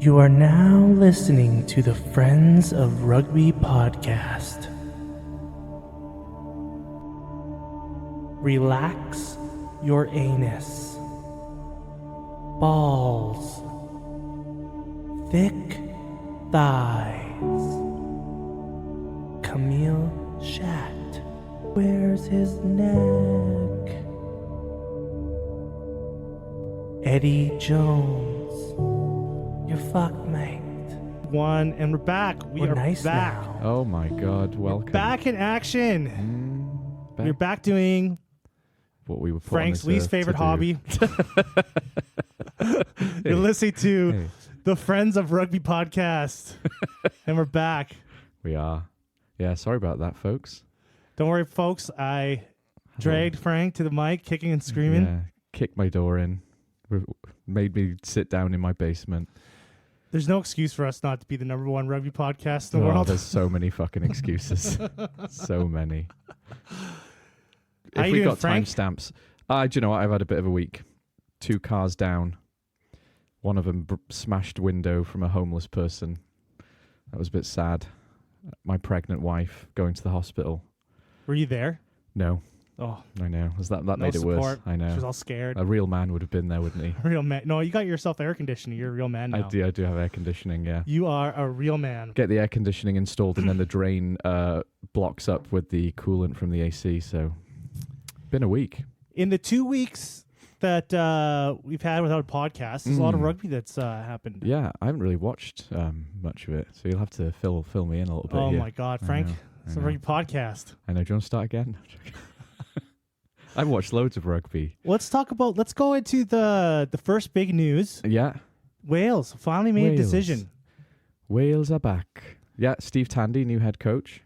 You are now listening to the Friends of Rugby podcast. Relax your anus. Balls. Thick thighs. Camille Shat. Where's his neck? Eddie Jones. You're fucked, mate. And we're back. We're nice back. now. Oh my God! Welcome. Back in action. Back. We're back doing What we were put on Frank's this least earth favorite to do. hobby. You're listening to Hey, the Friends of Rugby podcast. And we're back. we are. Yeah, sorry about that, folks. Don't worry, folks. I dragged Frank to the mic, kicking and screaming. Yeah, kicked my door in, made me sit down in my basement. There's no excuse for us not to be the number one rugby podcast in the Oh, world. there's so many fucking excuses. So many. How If you we doing, got Frank? timestamps. Do you know what? I've had a bit of a week. 2 cars down. One of them smashed window from a homeless person. That was a bit sad. My pregnant wife going to the hospital. Were you there? No, Oh, I know. That no made it support. worse. I She was know. all scared. A real man would have been there, wouldn't he? Real man. No, you got yourself air conditioning. You're a real man now. I do have air conditioning, yeah. You are a real man. Get the air conditioning installed and then the drain blocks up with the coolant from the AC, so been a week. In the 2 weeks that we've had without a podcast, there's a lot of rugby that's happened. Yeah, I haven't really watched much of it, so you'll have to fill me in a little bit. Oh here. my God, Frank. It's a rugby podcast. I know. Do you want to start again? I've watched loads of rugby. Let's go into the first big news. Yeah. Wales finally made a Wales. decision. Wales are back. Yeah, Steve Tandy, new head coach.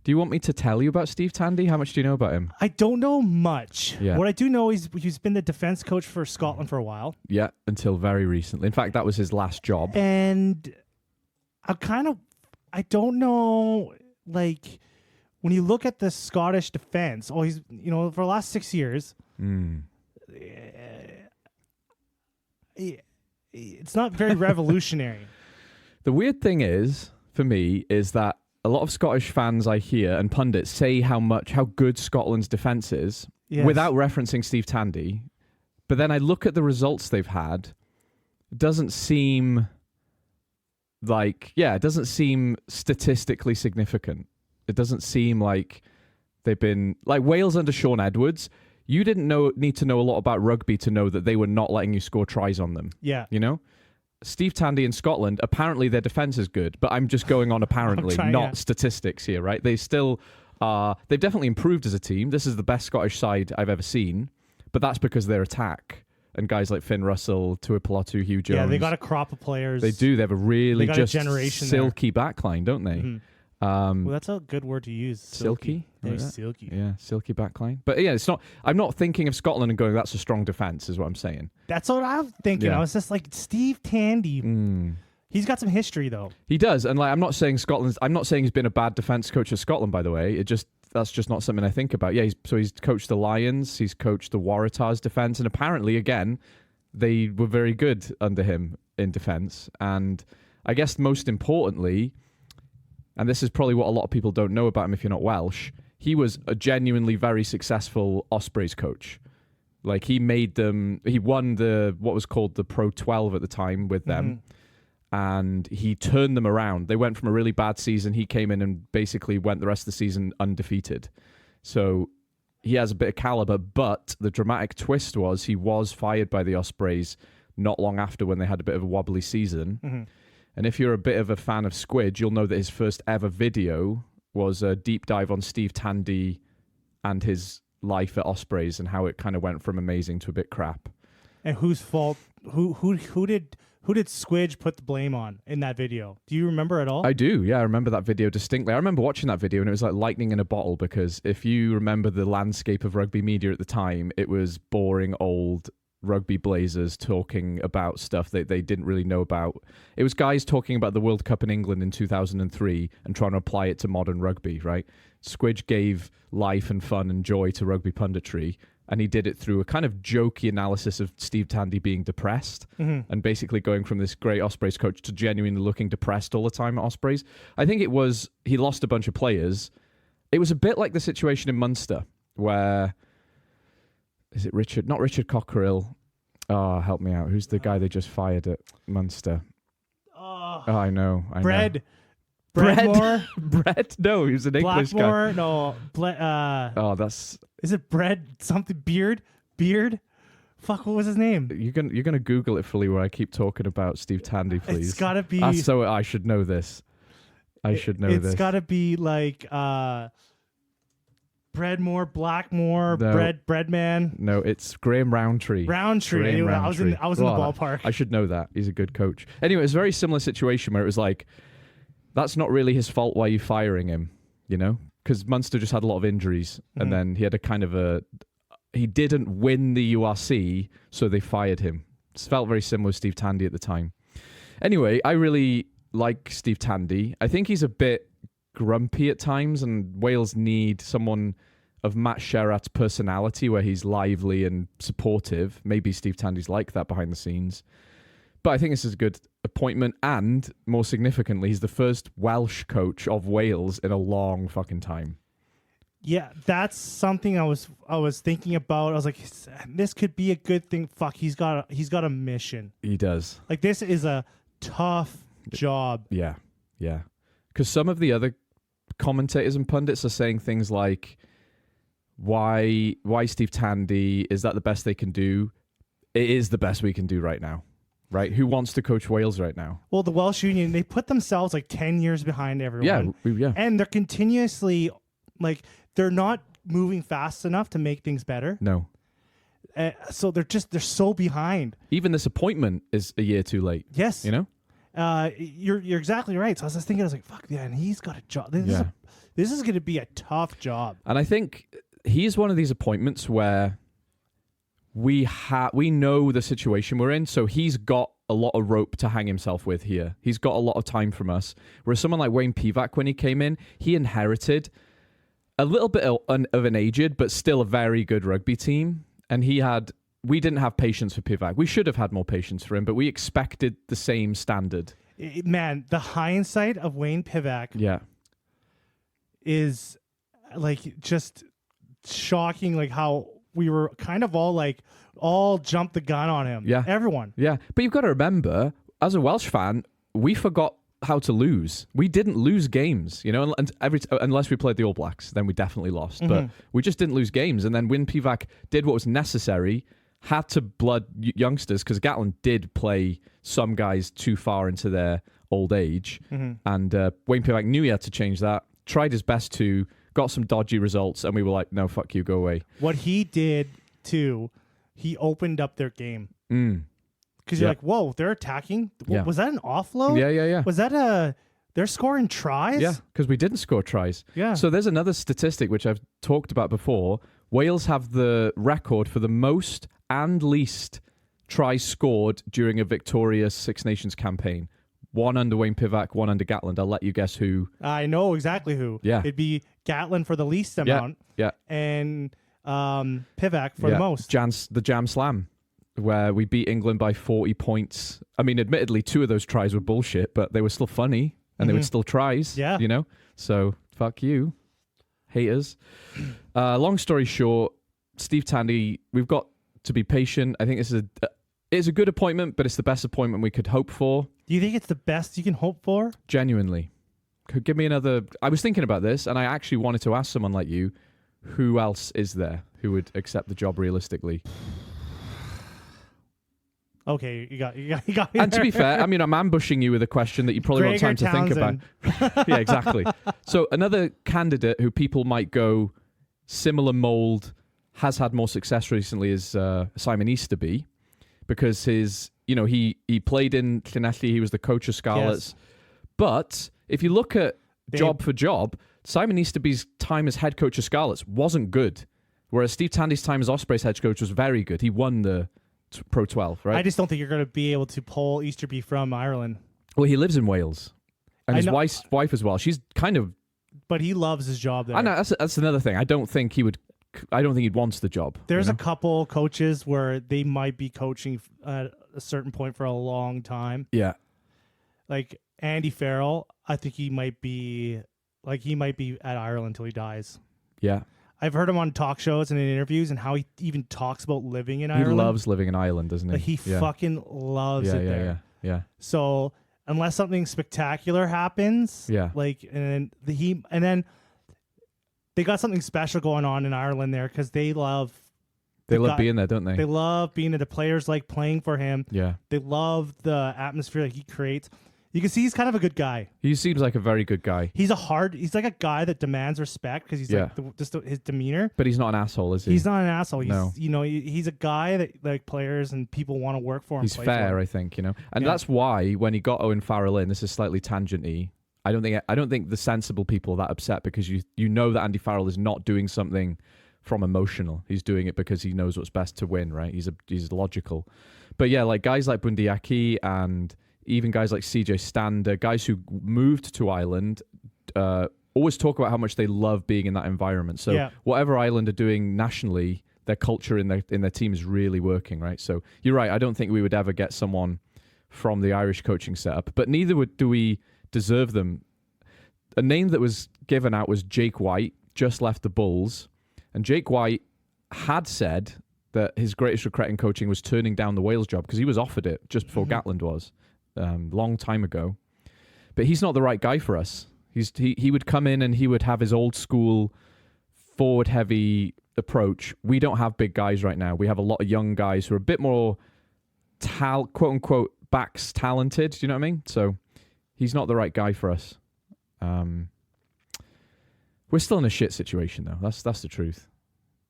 Do you want me to tell you about Steve Tandy? How much do you know about him? I don't know much. Yeah. What I do know is he's been the defense coach for Scotland for a while. Yeah, until very recently. In fact, that was his last job. And I don't know, like, when you look at the Scottish defense, he's, for the last 6 years, it's not very revolutionary. The weird thing is, for me, is that a lot of Scottish fans I hear and pundits say how good Scotland's defence is Yes. without referencing Steve Tandy. But then I look at the results they've had. It doesn't seem statistically significant. It doesn't seem like they've been like Wales under Sean Edwards. You didn't need to know a lot about rugby to know that they were not letting you score tries on them. Yeah. You know? Steve Tandy in Scotland, apparently their defence is good, but I'm just going on apparently, not statistics here, right? They still are, they've definitely improved as a team. This is the best Scottish side I've ever seen, but that's because their attack and guys like Finn Russell, Tuipulotu, Hugh Jones. Yeah, they got a crop of players. They do. They have a really They got a just generation silky backline, don't they? Mhm. Well, that's a good word to use. Silky? They're Like that? silky. Yeah, silky backline. But yeah, it's not. I'm not thinking of Scotland and going, that's a strong defence, is what I'm saying. That's what I'm thinking. Yeah. I was just like, Steve Tandy. He's got some history, though. He does, and I'm not saying he's been a bad defence coach of Scotland, by the way. That's just not something I think about. Yeah, he's coached the Lions, he's coached the Waratahs defence, and apparently, again, they were very good under him in defence. And I guess most importantly, and this is probably what a lot of people don't know about him if you're not Welsh, he was a genuinely very successful Ospreys coach. Like, he won what was called the Pro 12 at the time with them, and he turned them around. They went from a really bad season. He came in and basically went the rest of the season undefeated. So he has a bit of caliber, but the dramatic twist was he was fired by the Ospreys not long after when they had a bit of a wobbly season. And if you're a bit of a fan of Squidge, you'll know that his first ever video was a deep dive on Steve Tandy and his life at Ospreys and how it kind of went from amazing to a bit crap. And whose fault? Who did Squidge put the blame on in that video? Do you remember at all? I do, yeah. I remember that video distinctly. I remember watching that video and it was like lightning in a bottle, because if you remember the landscape of rugby media at the time, it was boring old rugby blazers talking about stuff that they didn't really know about. It was guys talking about the World Cup in England in 2003 and trying to apply it to modern rugby, right? Squidge gave life and fun and joy to rugby punditry, And he did it through a kind of jokey analysis of Steve Tandy being depressed and basically going from this great Ospreys coach to genuinely looking depressed all the time at Ospreys. I think he lost a bunch of players. It was a bit like the situation in Munster where, is it Richard? Not Richard Cockerill. Oh, help me out. Who's the guy they just fired at Munster? Oh, I know. Bread. Bread? Bread? No, he was an English Blackmore? guy. No. Oh, that's... Is it Bread something? Beard? Fuck, what was his name? You're gonna Google it fully where I keep talking about Steve Tandy, please. It's gotta be... So I should know this. It's gotta be like... Breadmore, Blackmore, No. Breadman. No, it's Graham Roundtree. Anyway, I was in the ballpark. I should know that. He's a good coach. Anyway, it's a very similar situation where it was like, that's not really his fault why you're firing him, you know? Because Munster just had a lot of injuries, and then he had a kind of he didn't win the URC, so they fired him. It felt very similar with Steve Tandy at the time. Anyway, I really like Steve Tandy. I think he's a bit grumpy at times, and Wales need someone of Matt Sherratt's personality where he's lively and supportive. Maybe Steve Tandy's like that behind the scenes. But I think this is a good appointment, and more significantly, he's the first Welsh coach of Wales in a long fucking time. Yeah, that's something I was thinking about. I was like, this could be a good thing. Fuck, he's got a mission. He does. Like, this is a tough job. Yeah. Because some of the other commentators and pundits are saying things like, why Steve Tandy? Is that the best they can do? It is the best we can do right now. Right? Who wants to coach Wales right now? Well, the Welsh Union, they put themselves like 10 years behind everyone. Yeah. And they're continuously, like, they're not moving fast enough to make things better. No. So they're so behind. Even this appointment is a year too late. Yes. You know? You're exactly right. So I was just thinking, I was like, fuck, yeah, and he's got a job. This is going to be a tough job. And I think he's one of these appointments where we know the situation we're in, so he's got a lot of rope to hang himself with here. He's got a lot of time from us. Whereas someone like Wayne Pivac, when he came in, he inherited a little bit of an aged, but still a very good rugby team. And we didn't have patience for Pivac. We should have had more patience for him, but we expected the same standard. Man, the hindsight of Wayne Pivac is like just shocking, like how we were kind of all jumped the gun on him. Yeah. Everyone. Yeah. But you've got to remember, as a Welsh fan, we forgot how to lose. We didn't lose games, you know, and unless we played the All Blacks, then we definitely lost. But we just didn't lose games. And then Wayne Pivac did what was necessary, had to blood youngsters, because Gatland did play some guys too far into their old age. And Wayne Pivac knew he had to change that, tried his best to, got some dodgy results, and we were like, no, fuck you, go away. What he did, too, he opened up their game. Because you're like, whoa, they're attacking? Was that an offload? Yeah. Was that they're scoring tries? Yeah, because we didn't score tries. Yeah. So there's another statistic which I've talked about before. Wales have the record for the most and least tries scored during a victorious Six Nations campaign. One under Wayne Pivac, one under Gatland. I'll let you guess who. I know exactly who. Yeah. It'd be Gatland for the least amount. Yeah. And Pivac for the most. The Jam Slam, where we beat England by 40 points. I mean, admittedly, 2 of those tries were bullshit, but they were still funny, and they were still tries. Yeah. You know? So, fuck you, haters. Long story short, Steve Tandy, we've got to be patient. I think this is a good appointment, but it's the best appointment we could hope for. Do you think it's the best you can hope for? Genuinely. Could give me another... I was thinking about this, and I actually wanted to ask someone like you, who else is there who would accept the job realistically? Okay, you got me. And to be fair, I mean, I'm ambushing you with a question that you probably want time to think about. Yeah, exactly. So another candidate who people might go similar mold, has had more success recently is Simon Easterby, because he played in Llanelli, he was the coach of Scarlets. Yes. But if you look at job for job, Simon Easterby's time as head coach of Scarlets wasn't good, whereas Steve Tandy's time as Ospreys head coach was very good. He won the Pro 12, right? I just don't think you're going to be able to pull Easterby from Ireland. Well, he lives in Wales, and his wife as well. She's kind of... But he loves his job there. I know, that's another thing. I don't think he would I don't think he wants the job. There's a couple coaches where they might be coaching at a certain point for a long time. Yeah. Like Andy Farrell, I think he might be at Ireland until he dies. Yeah. I've heard him on talk shows and in interviews and how he even talks about living in Ireland. He loves living in Ireland, doesn't he? Like he fucking loves it there. Yeah. So unless something spectacular happens, like and then they got something special going on in Ireland there because they love being there, don't they? They love being there. The players like playing for him. Yeah. They love the atmosphere that he creates. You can see he's kind of a good guy. He seems like a very good guy. He's like a guy that demands respect because he's like his demeanor. But he's not an asshole, is he? He's not an asshole. He's, no. He's a guy that like players and people want to work for him. He's fair, I think, And that's why when he got Owen Farrell in, this is slightly tangent-y, I don't think the sensible people are that upset because you know that Andy Farrell is not doing something from emotional. He's doing it because he knows what's best to win, right? He's logical. But yeah, like guys like Bundyaki and even guys like CJ Stander, guys who moved to Ireland, always talk about how much they love being in that environment. So whatever Ireland are doing nationally, their culture in their team is really working, right? So you're right. I don't think we would ever get someone from the Irish coaching setup, but neither do we deserve them. A name that was given out was Jake White, just left the Bulls, and Jake White had said that his greatest regret in coaching was turning down the Wales job because he was offered it just before Gatland was. Long time ago, but he's not the right guy for us. He would come in and he would have his old school forward heavy approach. We don't have big guys right now. We have a lot of young guys who are a bit more quote unquote backs talented. Do you know what I mean? So he's not the right guy for us. We're still in a shit situation though. That's the truth.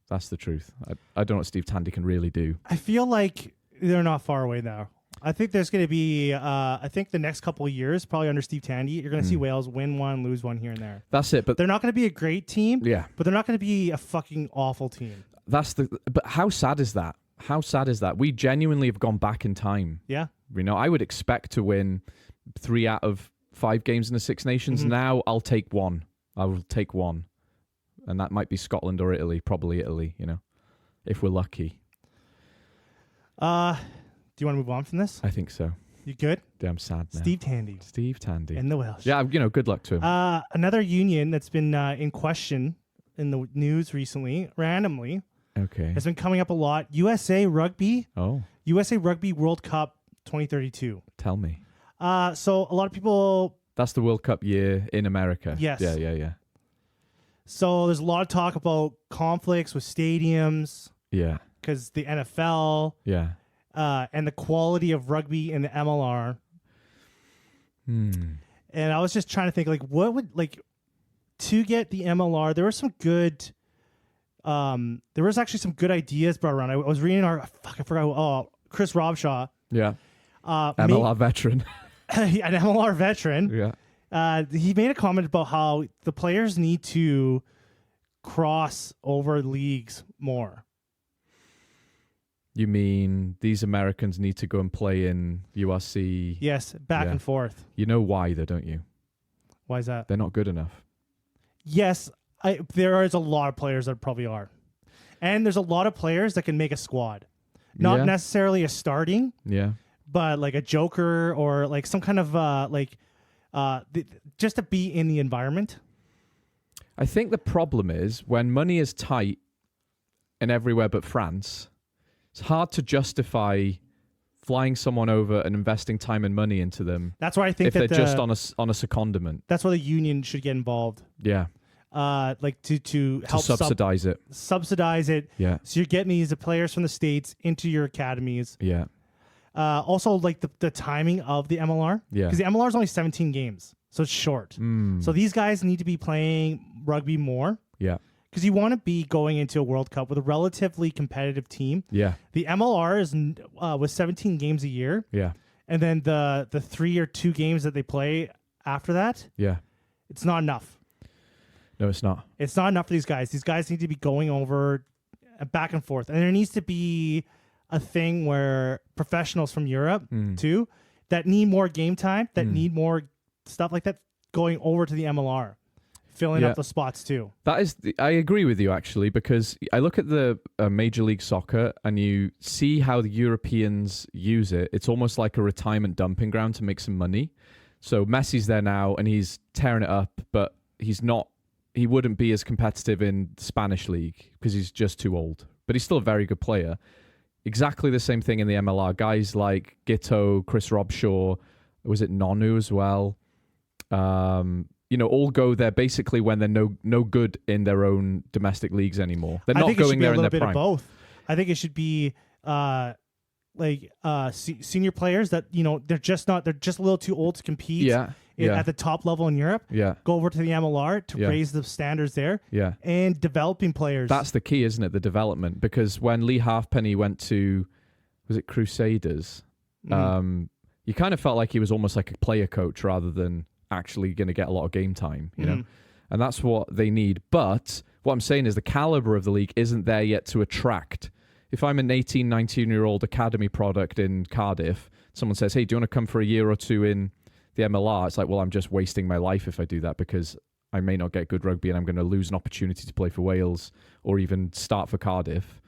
That's the truth. I don't know what Steve Tandy can really do. I feel like they're not far away now. I think there's going to be, I think the next couple of years, probably under Steve Tandy, you're going to see Wales win one, lose one here and there. That's it. But they're not going to be a great team. Yeah. But they're not going to be a fucking awful team. But how sad is that? How sad is that? We genuinely have gone back in time. Yeah. I would expect to win 3 out of 5 games in the Six Nations. Now I'll take one. I will take one. And that might be Scotland or Italy, probably Italy, if we're lucky. Do you want to move on from this? I think so. You good? Yeah, I'm sad now. Steve Tandy. In the Welsh. Yeah, good luck to him. Another union that's been in question in the news recently, randomly. Okay. Has been coming up a lot. USA Rugby. Oh. USA Rugby World Cup 2032. Tell me. So a lot of people... That's the World Cup year in America. Yes. Yeah. So there's a lot of talk about conflicts with stadiums. Yeah. Because the NFL... Yeah. And the quality of rugby in the MLR. And I was just trying to think, like, what would, like, to get the MLR, there were some good, there was actually some good ideas brought around. I was reading I forgot, Chris Robshaw. Yeah. MLR veteran. An MLR veteran. Yeah. He made a comment about how the players need to cross over leagues more. You mean these Americans need to go and play in URC? Yes, back and forth. You know why, though, don't you? Why is that? They're not good enough. Yes, there is a lot of players that probably are. And there's a lot of players that can make a squad. Not necessarily a starting, but like a joker or like some kind of just to be in the environment. I think the problem is when money is tight in everywhere but France, it's hard to justify flying someone over and investing time and money into them. That's why I think if they're just on a secondment. That's why the union should get involved. Yeah. Like to help subsidize it. Subsidize it. Yeah. So you're getting these players from the States into your academies. Yeah. Also, like the timing of the MLR. Yeah. Because the MLR is only 17 games, so it's short. So these guys need to be playing rugby more. Yeah. Because you want to be going into a World Cup with a relatively competitive team. Yeah. The MLR is was 17 games a year. Yeah. And then the 3 or 2 games that they play after that. Yeah. It's not enough. No, it's not. It's not enough for these guys. These guys need to be going over back and forth. And there needs to be a thing where professionals from Europe, too, that need more game time, that need more stuff like that, going over to the MLR. filling up the spots too. I agree with you actually, because I look at the Major League Soccer and you see how the Europeans use it. It's almost like a retirement dumping ground to make some money. So Messi's there now and he's tearing it up, but he wouldn't be as competitive in the Spanish league because he's just too old. But he's still a very good player. Exactly the same thing in the MLR. Guys like Gito, Chris Robshaw, was it Nonu as well? All go there basically when they're no good in their own domestic leagues anymore. They're not going there in their prime. I think it should be a little bit of both. I think it should be senior players that they're just a little too old to compete at the top level in Europe. Yeah, go over to the MLR to raise the standards there. Yeah, and developing players. That's the key, isn't it? The development, because when Lee Halfpenny went to, was it Crusaders? You kind of felt like he was almost like a player coach rather than actually going to get a lot of game time, you know? And that's what they need. But what I'm saying is the caliber of the league isn't there yet to attract. If I'm an 18, 19-year-old academy product in Cardiff, someone says, hey, do you want to come for a year or two in the MLR? It's like, well, I'm just wasting my life if I do that because I may not get good rugby and I'm going to lose an opportunity to play for Wales or even start for Cardiff.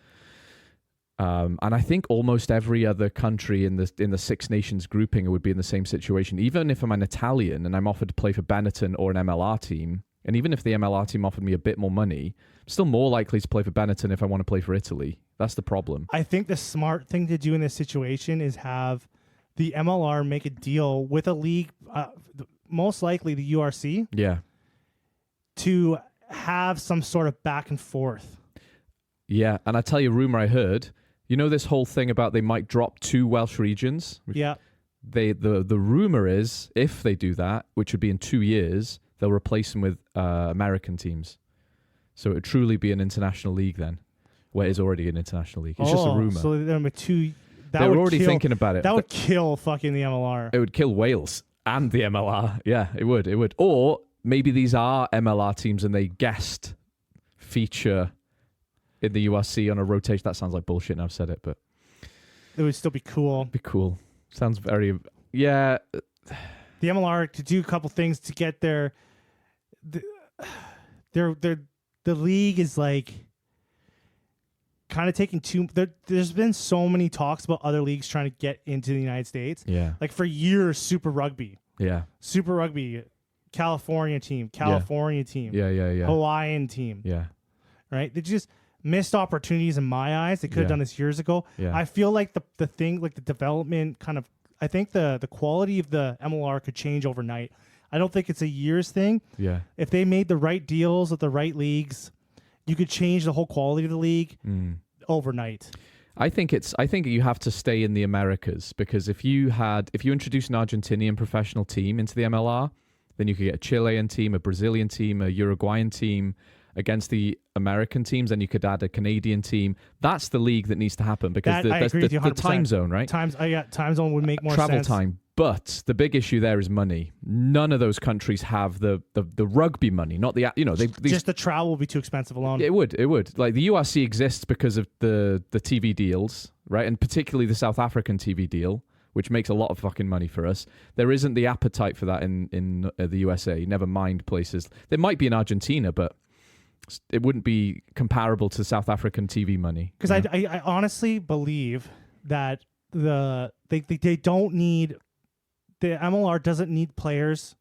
And I think almost every other country in the Six Nations grouping would be in the same situation. Even if I'm an Italian and I'm offered to play for Benetton or an MLR team, and even if the MLR team offered me a bit more money, I'm still more likely to play for Benetton if I want to play for Italy. That's the problem. I think the smart thing to do in this situation is have the MLR make a deal with a league, most likely the URC, to have some sort of back and forth. Yeah, and I tell you a rumor I heard. You know this whole thing about they might drop 2 Welsh regions? Yeah. The rumor is, if they do that, which would be in 2 years, they'll replace them with American teams. So it would truly be an international league then, where it's already an international league. It's just a rumor. So they're already thinking about it. That would kill fucking the MLR. It would kill Wales and the MLR. Yeah, it would. Or maybe these are MLR teams and they guest feature in the URC on a rotation. That sounds like bullshit now I've said it, but it would still be cool. Be cool. Sounds very... Yeah. The MLR to do a couple things to get the league is like kind of taking there's been so many talks about other leagues trying to get into the United States. Yeah. Like for years, Super Rugby. Yeah. Super Rugby, California team. Yeah. Hawaiian team. Yeah. Right? They just missed opportunities in my eyes. They could have done this years ago. Yeah. I feel like the thing, like the development kind of, I think the quality of the MLR could change overnight. I don't think it's a year's thing. Yeah. If they made the right deals with the right leagues, you could change the whole quality of the league overnight. I think you have to stay in the Americas, because if you introduce an Argentinian professional team into the MLR, then you could get a Chilean team, a Brazilian team, a Uruguayan team against the American teams, and you could add a Canadian team. That's the league that needs to happen, because the time zone, right? Time zone would make more sense. Travel time. But the big issue there is money. None of those countries have the rugby money, not the just the travel will be too expensive alone. It would. Like the URC exists because of the TV deals, right? And particularly the South African TV deal, which makes a lot of fucking money for us. There isn't the appetite for that in the USA. Never mind places. There might be in Argentina, but it wouldn't be comparable to South African TV money. Because I honestly believe that they don't need... The MLR doesn't need players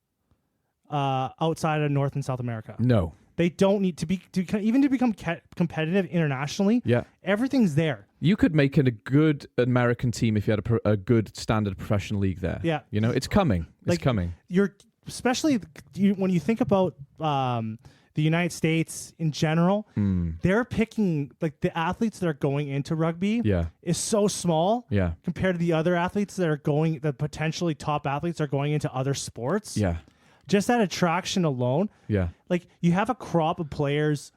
outside of North and South America. No. They don't need to become competitive internationally. Yeah. Everything's there. You could make it a good American team if you had a good standard professional league there. Yeah. You know, it's coming. It's coming. Especially when you think about the United States in general, they're picking, like, the athletes that are going into rugby is so small compared to the other athletes that are going, the potentially top athletes are going into other sports. Yeah. Just that attraction alone. Yeah. Like, you have a crop of players.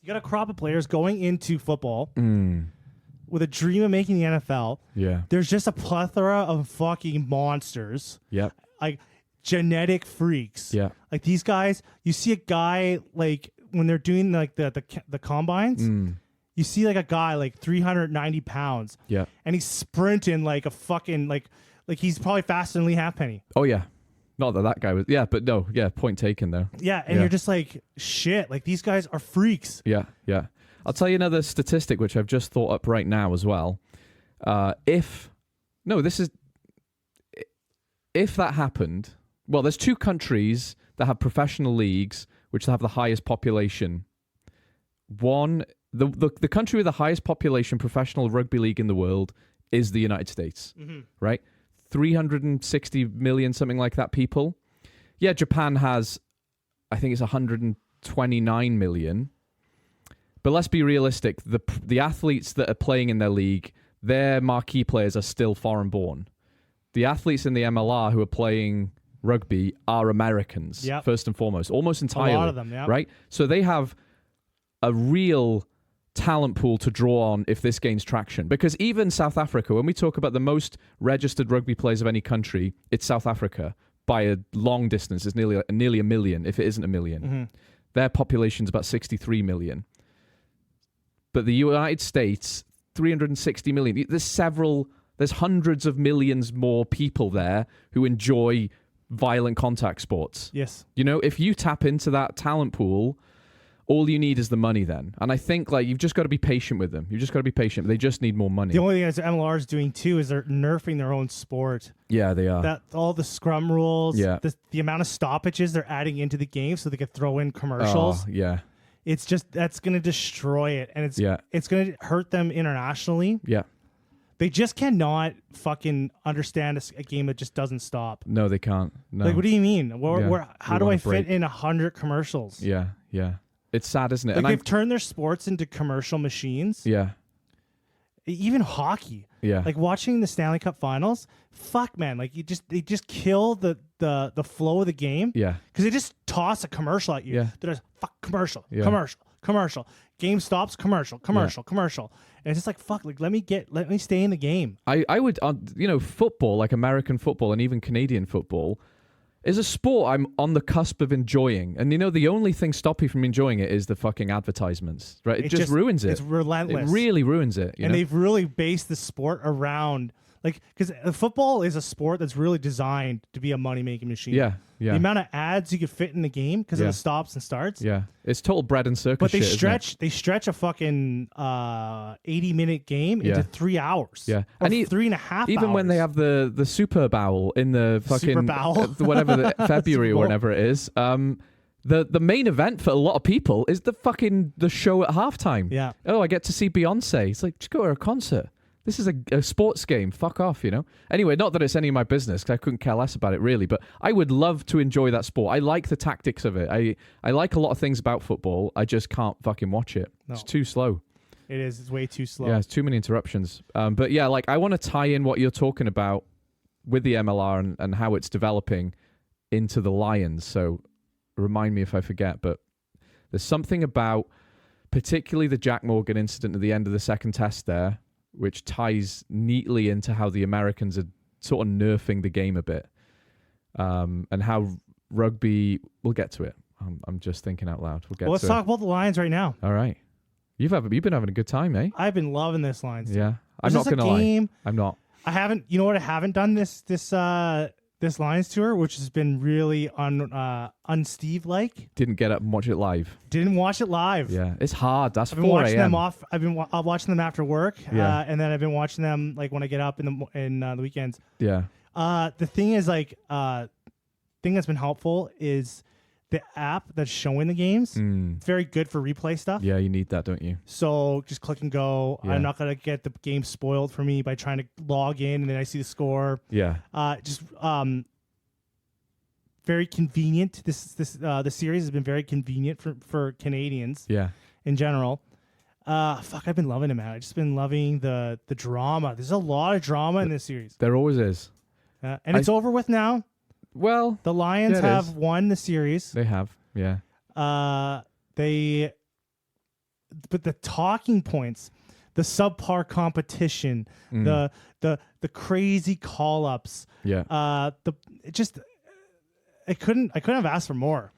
You got a crop of players going into football with a dream of making the NFL. Yeah. There's just a plethora of fucking monsters. Yep. Like, genetic freaks. Yeah. Like, these guys, you see a guy, like, when they're doing like the combines, you see like a guy like 390 pounds. Yeah. And he's sprinting like a fucking like he's probably faster than Lee Halfpenny. Oh yeah. Not that guy was. Yeah, but no. Yeah, point taken there. Yeah, and you're just like, shit. Like these guys are freaks. Yeah. I'll tell you another statistic which I've just thought up right now as well. If that happened, well, there's two countries that have professional leagues which have the highest population. One, the country with the highest population professional rugby league in the world is the United States, right? 360 million, something like that, people. Yeah, Japan has, I think it's 129 million. But let's be realistic. The athletes that are playing in their league, their marquee players are still foreign born. The athletes in the MLR who are playing rugby are Americans, first and foremost, almost entirely. A lot of them, right? So they have a real talent pool to draw on if this gains traction. Because even South Africa, when we talk about the most registered rugby players of any country, it's South Africa by a long distance. It's nearly a million, if it isn't a million. Their population's about 63 million. But the United States, 360 million. There's hundreds of millions more people there who enjoy violent contact sports. Yes. You know, if you tap into that talent pool, all you need is the money then. And I think like you've just got to be patient with them. You've just got to be patient. They just need more money. The only thing that MLR is doing too is they're nerfing their own sport. Yeah, they are. That all the scrum rules, the amount of stoppages they're adding into the game so they could throw in commercials. Oh, yeah. It's just that's going to destroy it, and it's going to hurt them internationally. Yeah. They just cannot fucking understand a game that just doesn't stop. No, they can't. No. Like, what do you mean? How do I fit in 100 commercials? Yeah. It's sad, isn't it? Like, they've turned their sports into commercial machines. Yeah. Even hockey. Yeah. Like, watching the Stanley Cup Finals, fuck, man. Like, they just kill the flow of the game. Yeah. Because they just toss a commercial at you. Yeah. They're just, fuck, commercial. Game stops, commercial. And it's just like, fuck, like, let me stay in the game. I would, football, like American football and even Canadian football, is a sport I'm on the cusp of enjoying. And, the only thing stopping me from enjoying it is the fucking advertisements, right? It just ruins it. It's relentless. It really ruins it. And they've really based the sport around, like, because football is a sport that's really designed to be a money-making machine. Yeah. The amount of ads you could fit in the game because of the stops and starts. Yeah. It's total bread and circus. But they stretch a fucking 80-minute game into 3 hours. Yeah. And 3.5 hours. Even when they have the Super Bowl in the fucking Super Bowl? whatever February or whatever it is, the main event for a lot of people is the show at halftime. Yeah. Oh, I get to see Beyonce. It's like, just go to a concert. This is a sports game. Fuck off, Anyway, not that it's any of my business, because I couldn't care less about it, really. But I would love to enjoy that sport. I like the tactics of it. I like a lot of things about football. I just can't fucking watch it. No. It's too slow. It is. It's way too slow. Yeah, it's too many interruptions. But yeah, like I want to tie in what you're talking about with the MLR and how it's developing into the Lions. So remind me if I forget. But there's something about particularly the Jack Morgan incident at the end of the second test there, which ties neatly into how the Americans are sort of nerfing the game a bit, and how rugby. We'll get to it. I'm just thinking out loud. Let's talk about the Lions right now. All right, you've been having a good time, eh? I've been loving this Lions team. Yeah, I'm not gonna lie. I'm not. I haven't. You know what? I haven't done this Lions tour, which has been really un-Steve like. Didn't get up and watch it live. Didn't watch it live. Yeah, it's hard. That's I've been 4 watching a.m. them off. I've been watching them after work. Yeah. And then I've been watching them like when I get up in the weekends. Yeah. The thing is thing that's been helpful is the app that's showing the games. It's very good for replay stuff. Yeah, you need that, don't you? So just click and go. Yeah. I'm not gonna get the game spoiled for me by trying to log in and then I see the score. Yeah. Very convenient. The series has been very convenient for Canadians. Yeah. In general. I've been loving it, man. I've just been loving the drama. There's a lot of drama in this series. There always is. And it's over with now. Well, the Lions have won the series. They have, yeah. But the talking points, the subpar competition, the crazy call ups. Yeah. I couldn't have asked for more.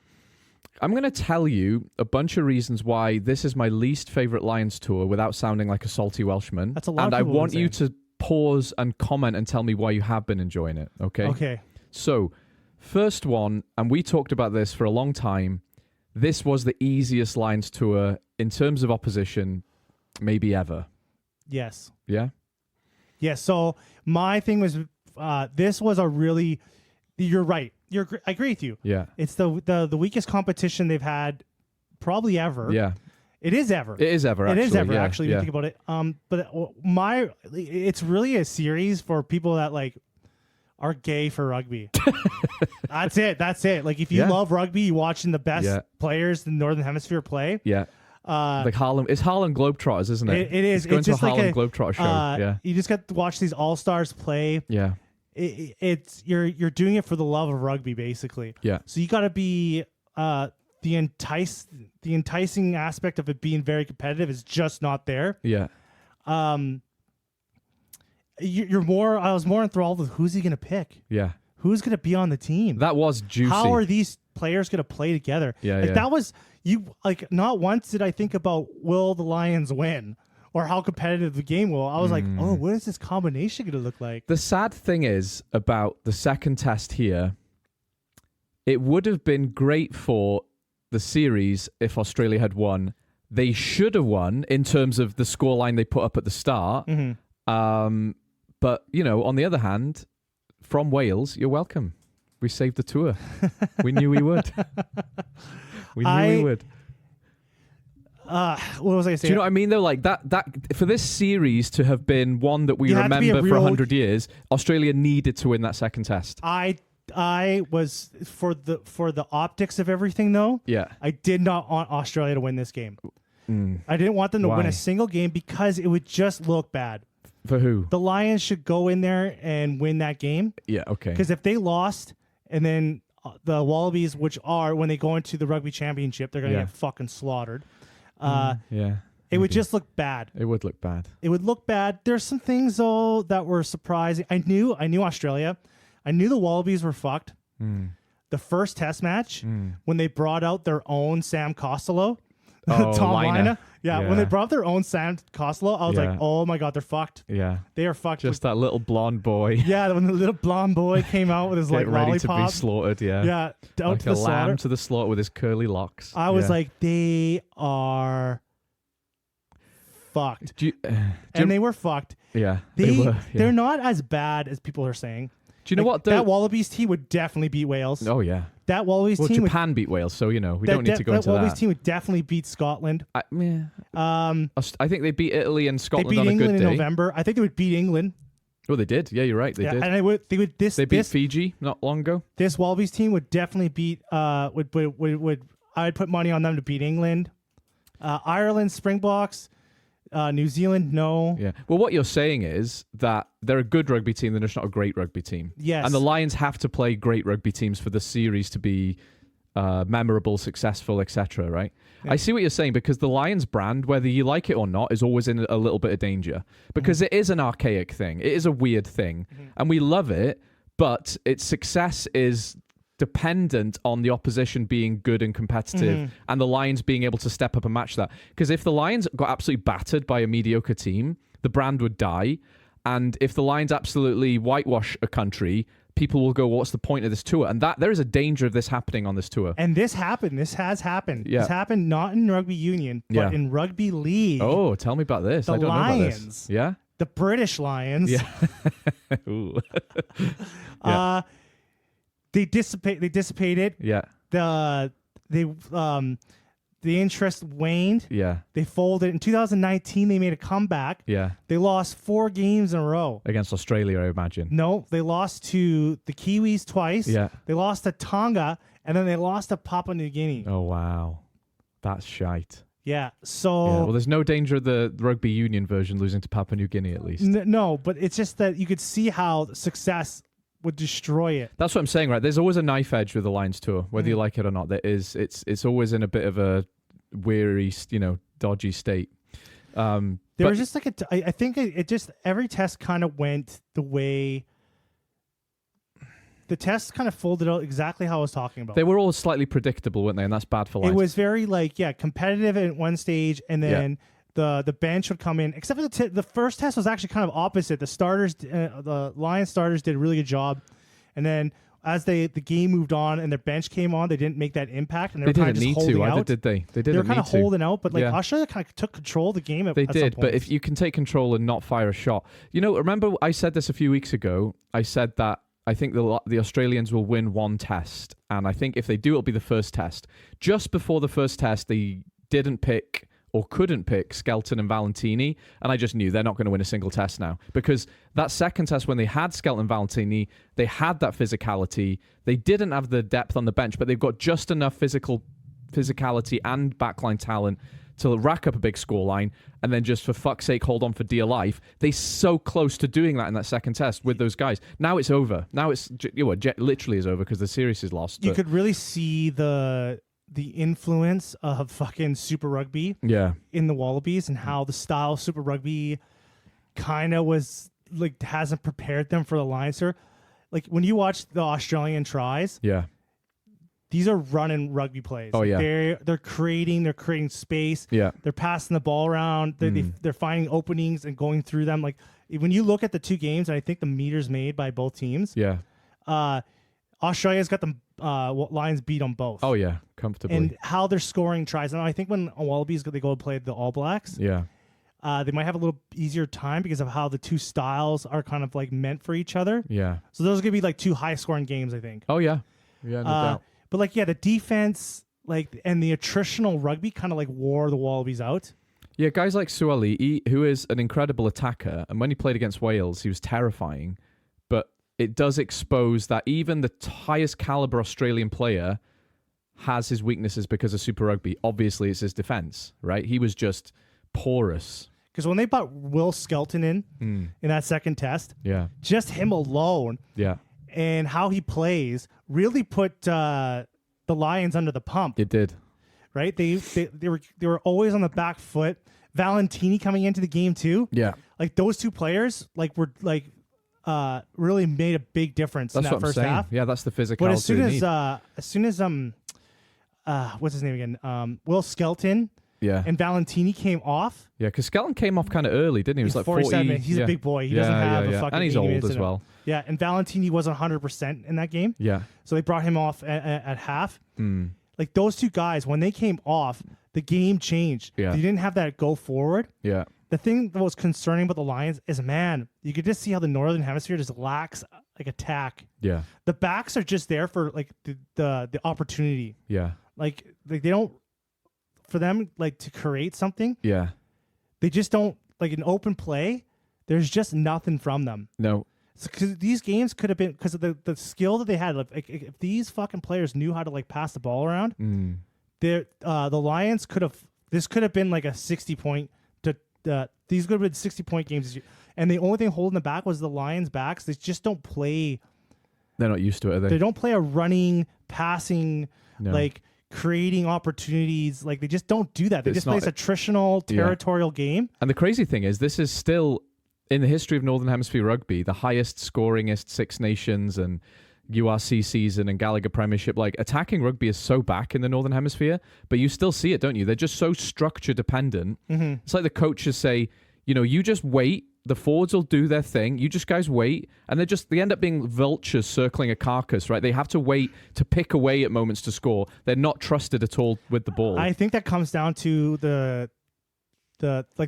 I'm going to tell you a bunch of reasons why this is my least favorite Lions tour without sounding like a salty Welshman. That's a lot. And of I people want you to pause and comment and tell me why you have been enjoying it. Okay. Okay. So, First one, and we talked about this for a long time. This was the easiest Lions tour in terms of opposition, maybe ever. Yes. Yeah? Yeah, so my thing was this was a really... You're right. I agree with you. Yeah. It's the weakest competition they've had probably ever. Yeah. It is ever. It is ever, actually. It is ever, yeah, actually, when you think about it. But it's really a series for people that, like, are gay for rugby. That's it. Like, if you love rugby, you're watching the best players in the Northern Hemisphere play. Yeah. Like Harlem. It's Harlem Globetrotters, isn't it? It is. It's going it's to just a Harlem like Globetrotter show. You just got to watch these all-stars play. Yeah. You're doing it for the love of rugby, basically. Yeah. So you got to be the enticing aspect of it being very competitive is just not there. Yeah. You're more. I was more enthralled with who's he going to pick. Yeah. Who's going to be on the team? That was juicy. How are these players going to play together? Yeah. Like that was not once did I think about will the Lions win or how competitive the game will. I was like, oh, what is this combination going to look like? The sad thing is about the second test here, it would have been great for the series if Australia had won. They should have won in terms of the scoreline they put up at the start. Mm-hmm. But, on the other hand, from Wales, you're welcome. We saved the tour. We knew we would. We would. What was I saying? Do you know what I mean, though? Like that for this series to have been one that we remember for 100 years, Australia needed to win that second test. I was for the optics of everything, though. Yeah. I did not want Australia to win this game. I didn't want them to win a single game because it would just look bad. For who? The Lions should go in there and win that game. Yeah, okay. Because if they lost, and then the Wallabies, which are, when they go into the rugby championship, they're going to get fucking slaughtered. It would just look bad. It would look bad. It would look bad. There's some things, though, that were surprising. I knew Australia. I knew the Wallabies were fucked. The first test match, when they brought out their own Sam Costello, Tom Lina. Yeah, when they brought out their own Sam Costello, I was like, oh my God, they're fucked. Yeah. They are fucked. Just that little blonde boy. Yeah, when the little blonde boy came out with his ready lollipop. to be slaughtered, yeah. Yeah, out like to the a lamb slaughter. to the slaughter with his curly locks. I was like, they are fucked. They were fucked. Yeah, they were. Yeah. They're not as bad as people are saying. Do you know what? That Wallabies team would definitely beat Wales. Oh, yeah. That Wallabies team Japan beat Wales, so, we don't need to go into that. That Wallabies team would definitely beat Scotland. I think they beat Italy and Scotland on a England good day. in November. I think they would beat England. Oh, they did. Yeah, you're right. They did. And they beat Fiji not long ago. This Wallabies team would definitely beat. I'd put money on them to beat England, Ireland, Springboks. New Zealand, no. Yeah. Well, what you're saying is that they're a good rugby team. They're just not a great rugby team. Yes. And the Lions have to play great rugby teams for the series to be memorable, successful, etc. Right? Yeah. I see what you're saying, because the Lions brand, whether you like it or not, is always in a little bit of danger, because it is an archaic thing. It is a weird thing, and we love it, but its success is dependent on the opposition being good and competitive, and the Lions being able to step up and match that. Because if the Lions got absolutely battered by a mediocre team, the brand would die. And if the Lions absolutely whitewash a country, people will go, what's the point of this tour? And that there is a danger of this happening on this tour. And this happened. This has happened. Yeah. This happened not in rugby union, but in rugby league. Oh, tell me about this. I don't know about this. Yeah? The British Lions. Yeah. Ooh. Yeah. They dissipated. Yeah. The interest waned. Yeah. They folded. In 2019, they made a comeback. Yeah. They lost 4 games in a row. Against Australia, I imagine. No, they lost to the Kiwis twice. Yeah. They lost to Tonga, and then they lost to Papua New Guinea. Oh, wow. That's shite. Yeah, so... Yeah, well, there's no danger of the rugby union version losing to Papua New Guinea, at least. No, but it's just that you could see how success would destroy it. That's what I'm saying, right? There's always a knife edge with the Lions tour, whether you like it or not. There is. It's always in a bit of a weary, dodgy state. There was just like I think it just, every test kind of went the way... The tests kind of folded out exactly how I was talking about. They were all slightly predictable, weren't they? And that's bad for Lions. It was very competitive at one stage, and then the bench would come in. Except for the first test was actually kind of opposite. The starters, the Lions starters did a really good job, and then as the game moved on and their bench came on, they didn't make that impact, and they didn't didn't need to either, did they? They were kind of holding out, but like Yeah. Australia kind of took control of the game. They at did, some but if points. you can take control and not fire a shot, remember I said this a few weeks ago. I said that I think the Australians will win one test, and I think if they do, it'll be the first test. Just before the first test, they didn't pick or couldn't pick Skelton and Valentini, and I just knew they're not going to win a single test now, because that second test when they had Skelton and Valentini, they had that physicality. They didn't have the depth on the bench, but they've got just enough physicality and backline talent to rack up a big scoreline, and then just for fuck's sake hold on for dear life. They're so close to doing that in that second test with those guys. Now it's over. Now it's literally is over because the series is lost. You could really see the influence of fucking Super Rugby in the Wallabies, and how the style of Super Rugby kind of was like hasn't prepared them for the Lions here. Like when you watch the Australian tries, these are running rugby plays. Oh, yeah. They're creating space. Yeah. They're passing the ball around. They're finding openings and going through them. Like when you look at the two games, and I think the meters made by both teams. Yeah. Australia's got the Lions beat on both. Oh yeah, comfortably. And how they're scoring tries. And I think when Wallabies they go and play the All Blacks, they might have a little easier time because of how the two styles are kind of like meant for each other. Yeah. So those are gonna be like two high scoring games, I think. Oh yeah. Yeah, no doubt. But like, the defense, like, and the attritional rugby kind of like wore the Wallabies out. Yeah, guys like Suaalii, who is an incredible attacker, and when he played against Wales, he was terrifying. But it does expose that even the highest caliber Australian player has his weaknesses because of Super Rugby. Obviously, it's his defense, right? He was just porous. Because when they brought Will Skelton in that second test, just him alone, and how he plays really put the Lions under the pump. It did. Right? They were always on the back foot. Valentini coming into the game too. Yeah. Like those two players were really made a big difference in that first half. Yeah, that's the physicality. But as soon as what's his name again? Will Skelton and Valentini came off. Yeah, because Skelton came off kind of early, didn't he? He was like 47. 40. He's a big boy. He doesn't have a fucking. And he's old as well. Yeah, and Valentini wasn't 100% in that game. Yeah. So they brought him off at half. Like those two guys, when they came off, the game changed. Yeah. They didn't have that go forward. Yeah. The thing that was concerning about the Lions is, man, you could just see how the Northern Hemisphere just lacks like attack. Yeah. The backs are just there for like the opportunity. Yeah. Like they don't, for them like to create something. Yeah. They just don't, like an open play. There's just nothing from them. No. Because these games could have been, because of the skill that they had. Like, if these fucking players knew how to like pass the ball around, the Lions could have. This could have been like a 60-point. These could have been 60-point games this year. And the only thing holding them back was the Lions' backs. They just don't play. They're not used to it, are they? They don't play a running, passing, like creating opportunities. Like they just don't do that. They just play this attritional, territorial game. And the crazy thing is, this is still, in the history of Northern Hemisphere rugby, the highest scoringest Six Nations and URC season and Gallagher Premiership. Like, attacking rugby is so back in the Northern Hemisphere, but you still see it, don't you? They're just so structure dependent. It's like the coaches say, you just wait. The forwards will do their thing. You just guys wait. And they end up being vultures circling a carcass, right? They have to wait to pick away at moments to score. They're not trusted at all with the ball. I think that comes down to the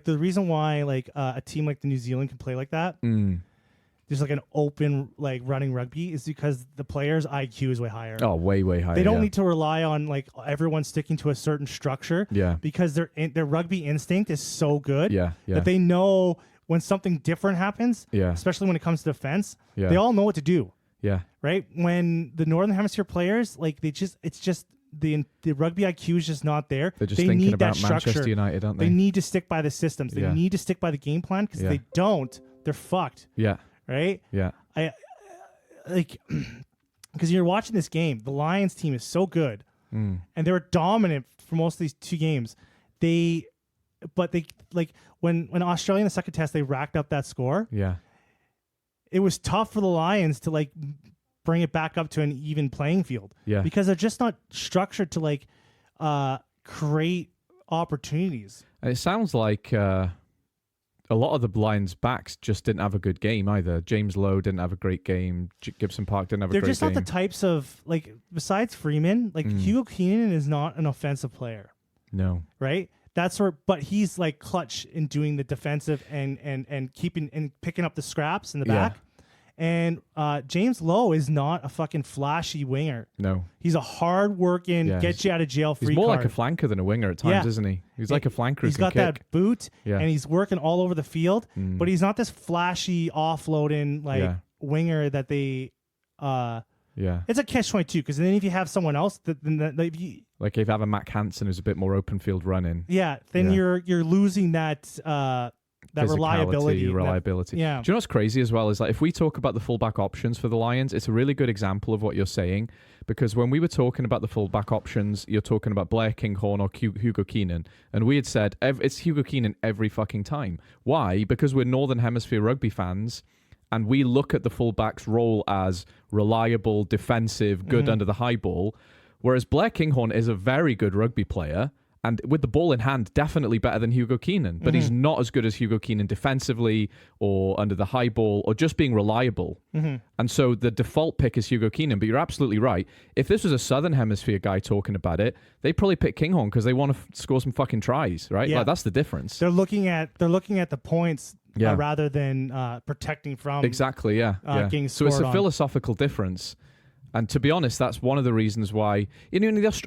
reason why like a team like the New Zealand can play like that. There's like an open like running rugby is because the players' IQ is way higher. Oh, way higher. They don't need to rely on like everyone sticking to a certain structure. Yeah. Because their rugby instinct is so good. Yeah. That they know when something different happens. Yeah. Especially when it comes to defense. Yeah. They all know what to do. Yeah. Right. When the Northern Hemisphere players like it's just the rugby IQ is just not there. They're just they thinking need about that structure. Manchester United, aren't they? They need to stick by the systems. They need to stick by the game plan because if they don't, they're fucked. Yeah. Right? Yeah. I like because you're watching this game, the Lions team is so good. And they were dominant for most of these two games. But they like when Australia in the second test they racked up that score. Yeah. It was tough for the Lions to like bring it back up to an even playing field. Yeah. Because they're just not structured to like create opportunities. And it sounds like a lot of the Lions backs just didn't have a good game either. James Lowe didn't have a great game. Gibson Park didn't have a great game. They're just not the types of, like, besides Freeman, like Hugo Keenan is not an offensive player. No. Right? But he's like clutch in doing the defensive and keeping and picking up the scraps in the back. And James Lowe is not a fucking flashy winger. No. He's a hard-working, get you out of jail free He's more card. like a flanker than a winger at times, isn't he? He's like a flanker who He's can got kick. that boot, and he's working all over the field, but he's not this flashy, offloading winger that they... It's a catch-22, because then if you have someone else... Like if you have a Mac Hansen who's a bit more open field running. Then you're losing that... that reliability. Do you know what's crazy as well is like if we talk about the fullback options for the Lions, it's a really good example of what you're saying, because when we were talking about the fullback options, you're talking about Blair Kinghorn or Hugo Keenan, and we had said it's Hugo Keenan every fucking time. Why? Because we're Northern Hemisphere rugby fans, and we look at the fullback's role as reliable, defensive, good under the high ball, whereas Blair Kinghorn is a very good rugby player, and with the ball in hand, definitely better than Hugo Keenan. But he's not as good as Hugo Keenan defensively or under the high ball or just being reliable. And so the default pick is Hugo Keenan. But you're absolutely right. If this was a Southern Hemisphere guy talking about it, they'd probably pick Kinghorn because they want to score some fucking tries, right? Yeah. Like, that's the difference. They're looking at the points rather than protecting from exactly. getting so it's a on. philosophical difference. And to be honest, that's one of the reasons why...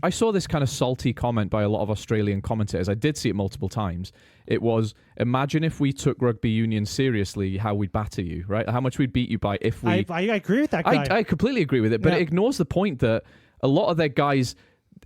I saw this kind of salty comment by a lot of Australian commentators. I did see it multiple times. It was, imagine if we took rugby union seriously, how we'd batter you, right? How much we'd beat you by if we... I agree with that guy. I completely agree with it, but it ignores the point that a lot of their guys...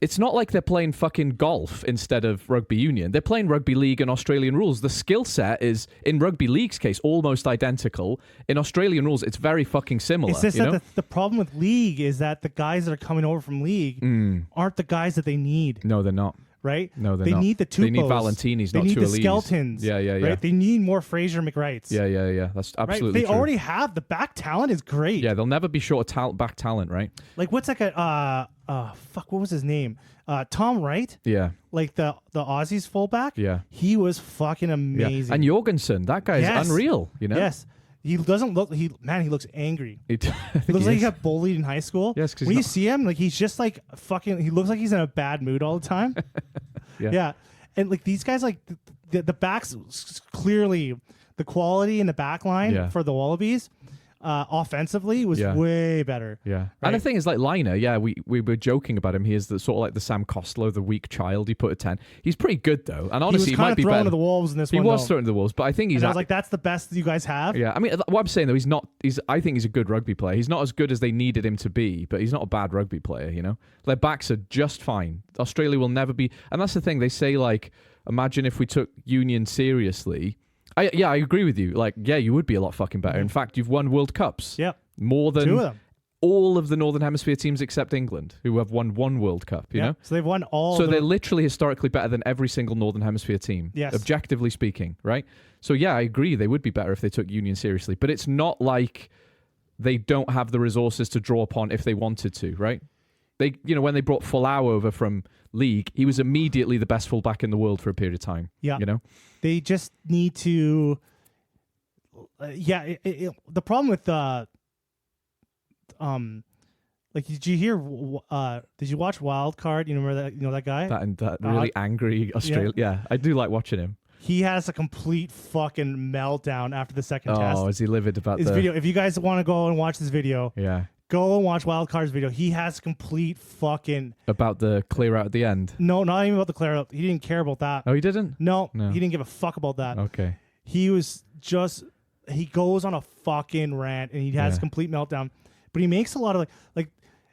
It's not like they're playing fucking golf instead of rugby union. They're playing rugby league and Australian rules. The skill set is, in rugby league's case, almost identical. In Australian rules, it's very fucking similar. It's just that the problem with league is that the guys that are coming over from league aren't the guys that they need. No, they're not. Right? No, they not. need the Tupos. They need Valentinis, not They need Tuolis. the Skeltons. Yeah. Right? They need more Fraser McWrights. Yeah. That's absolutely They true. already have the back talent is great. Yeah, they'll never be short of back talent, right? Like what's like a what was his name? Tom Wright. Yeah. Like the Aussies fullback. Yeah. He was fucking amazing. Yeah. And Jorgensen, that guy is unreal, Yes. He doesn't look. He looks angry. He looks like he got bullied in high school. Yes, because when you see him, like he's just like fucking. He looks like he's in a bad mood all the time. Yeah, and like these guys, like the backs, clearly the quality in the back line for the Wallabies, offensively was way better. Yeah, right? And the thing is, like Liner, we were joking about him. He is the sort of like the Sam Costello, the weak child. He put a 10. He's pretty good though, and honestly, he might be thrown better. To the wolves in this he one. He was though. thrown to the wolves, but I think he's. And I was like, that's the best you guys have. Yeah, I mean, what I'm saying though, he's not. I think he's a good rugby player. He's not as good as they needed him to be, but he's not a bad rugby player. You know, their backs are just fine. Australia will never be, and that's the thing. They say like, imagine if we took Union seriously. I agree with you. Like, you would be a lot fucking better. In fact, you've won World Cups. Yep. More than 2 of them. All of the Northern Hemisphere teams except England, who have won 1 World Cup, you know? So they've won all. So they're literally historically better than every single Northern Hemisphere team. Yes. Objectively speaking, right? So I agree they would be better if they took Union seriously. But it's not like they don't have the resources to draw upon if they wanted to, right? They, when they brought Folau over from League, he was immediately the best fullback in the world for a period of time. Yeah. You know? They just need to... the problem with like, did you hear? Did you watch Wild Card? You remember that? You know that guy? That really angry Australian. Yeah, I do like watching him. He has a complete fucking meltdown after the second test. Oh, is he livid about his video? If you guys want to go and watch this video, go and watch Wild Card's video. He has complete fucking about the clear out at the end. No, not even about the clear out. He didn't care about that. Oh, he didn't? No, he didn't give a fuck about that. Okay. He was just. He goes on a fucking rant and he has a complete meltdown. But he makes a lot of like.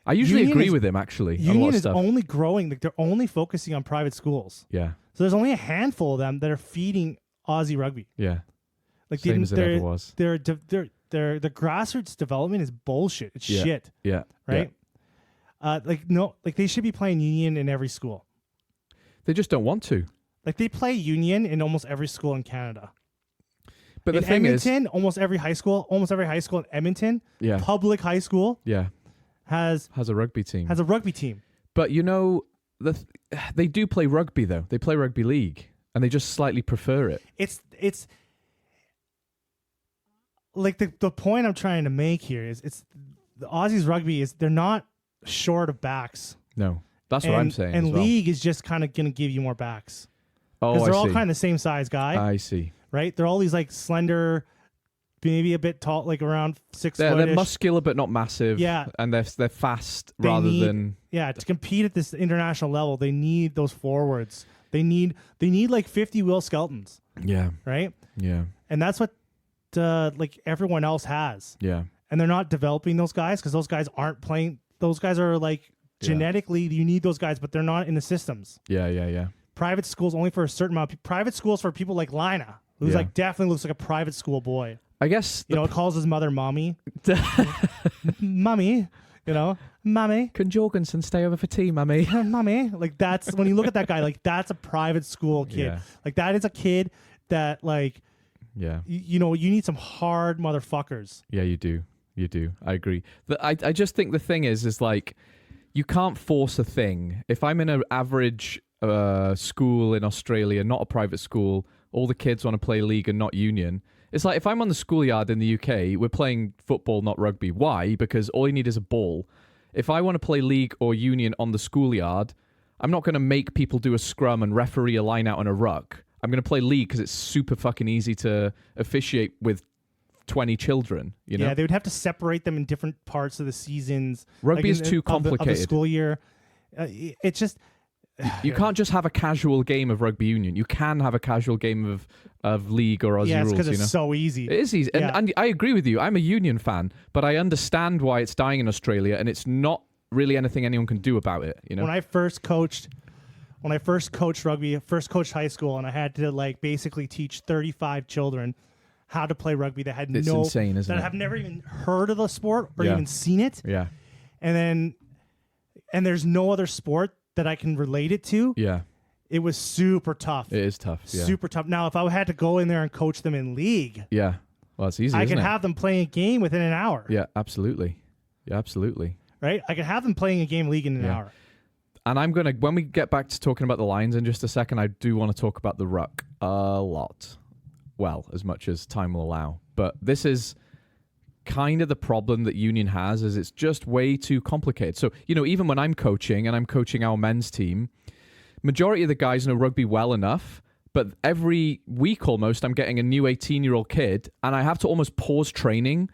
I usually agree with him actually. Union is only growing. Like they're only focusing on private schools. Yeah. So there's only a handful of them that are feeding Aussie rugby. Yeah. Like same as it ever was. Their grassroots development is bullshit. It's shit. Yeah. Right. Yeah. Like they should be playing Union in every school. They just don't want to. Like they play Union in almost every school in Canada. But in the thing Edmonton, is, almost every high school in Edmonton, public high school, has a rugby team. Has a rugby team. But they do play rugby though. They play rugby league, and they just slightly prefer it. like the point I'm trying to make here is it's the Aussies rugby is they're not short of backs. No, that's what I'm saying. And as well. league is just kind of going to give you more backs. Oh, because they're I all see. kind of the same size guy. I see. Right? They're all these like slender, maybe a bit tall, like around 6 foot. They're muscular but not massive. Yeah, and they're fast they rather need, than to compete at this international level. They need those forwards. They need like 50 Will Skeltons. Yeah. Right. Yeah. And that's what like everyone else has. Yeah. And they're not developing those guys because those guys aren't playing. Those guys are like genetically, you need those guys, but they're not in the systems. Yeah, yeah, yeah. Private schools only for a certain amount. Private schools for people like Lina, who's like definitely looks like a private school boy. I guess it calls his mother mommy. Mummy, mommy. Can Jorgensen stay over for tea, mummy? Mummy. Like that's when you look at that guy, like that's a private school kid. Yeah. Like that is a kid that like you need some hard motherfuckers. Yeah, you do. You do. I agree. I just think the thing is like you can't force a thing. If I'm in an average school in Australia, not a private school, all the kids want to play league and not union. It's like if I'm on the schoolyard in the UK, we're playing football, not rugby. Why? Because all you need is a ball. If I want to play league or union on the schoolyard, I'm not going to make people do a scrum and referee a line out on a ruck. I'm going to play league because it's super fucking easy to officiate with 20 children, Yeah, they would have to separate them in different parts of the seasons. Rugby is too complicated. Of the school year. It's just... You can't just have a casual game of rugby union. You can have a casual game of league or Aussie rules. because it's so easy. It is easy. Yeah. And I agree with you. I'm a union fan, but I understand why it's dying in Australia, and it's not really anything anyone can do about it. When I first coached rugby, first coached high school, and I had to like basically teach 35 children how to play rugby that had it's insane, isn't it? That have never even heard of the sport or even seen it. Yeah. And there's no other sport that I can relate it to. Yeah. It was super tough. It is tough. Yeah. Super tough. Now, if I had to go in there and coach them in league, yeah. Well, it's easy. I can have them playing a game within an hour. Yeah, absolutely. Yeah, absolutely. Right? I can have them playing a game league in an hour. And I'm going to, when we get back to talking about the Lions in just a second, I do want to talk about the ruck a lot. Well, as much as time will allow. But this is kind of the problem that union has, is it's just way too complicated. So, even when I'm coaching and I'm coaching our men's team, majority of the guys know rugby well enough, but every week almost I'm getting a new 18-year-old kid and I have to almost pause training,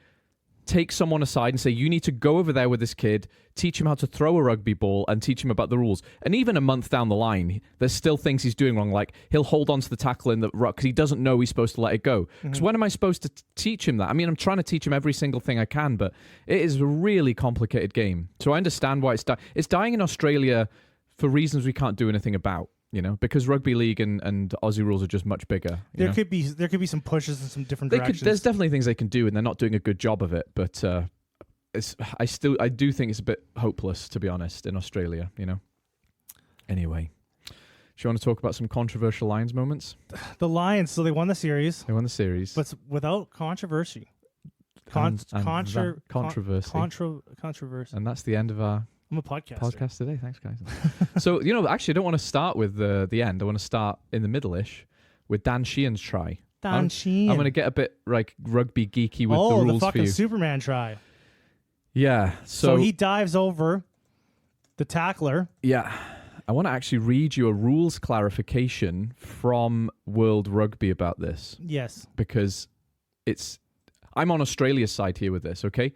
take someone aside and say, you need to go over there with this kid, teach him how to throw a rugby ball and teach him about the rules. And even a month down the line, there's still things he's doing wrong. Like he'll hold on to the tackle in the ruck because he doesn't know he's supposed to let it go. Because when am I supposed to teach him that? I mean, I'm trying to teach him every single thing I can, but it is a really complicated game. So I understand why it's dying in Australia for reasons we can't do anything about. Because rugby league and Aussie rules are just much bigger. There could be some pushes in some different directions. There's definitely things they can do, and they're not doing a good job of it. But I do think it's a bit hopeless, to be honest, in Australia. Anyway, do you want to talk about some controversial Lions moments? The Lions, so they won the series. They won the series, but without controversy. Controversy. Controversy. And that's the end of our. I'm a podcaster. Podcast today. Thanks, guys. So, actually, I don't want to start with the end. I want to start in the middle-ish with Dan Sheehan's try. Sheehan. I'm going to get a bit like rugby geeky with the rules the fucking for you. Superman try. Yeah. So he dives over the tackler. Yeah. I want to actually read you a rules clarification from World Rugby about this. Yes. Because I'm on Australia's side here with this, okay?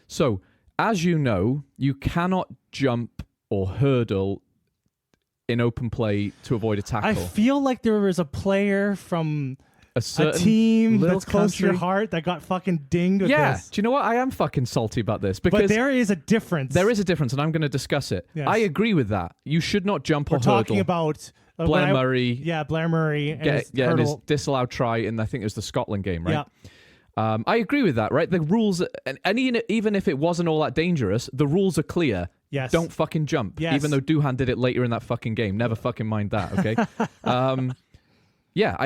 So, as you know, you cannot jump or hurdle in open play to avoid a tackle. I feel like there was a player from a team that's close country. to your heart that got fucking dinged with this. Do you know what? I am fucking salty about this. Because but there is a difference. There is a difference, and I'm going to discuss it. Yes. I agree with that. You should not jump or hurdle. We're talking about... Blair Murray. Yeah, Blair Murray. And and his disallowed try in, I think it was the Scotland game, right? Yeah. I agree with that, right? The rules, and even if it wasn't all that dangerous, the rules are clear. Yes. Don't fucking jump. Yes. Even though Doohan did it later in that fucking game. Never fucking mind that, okay?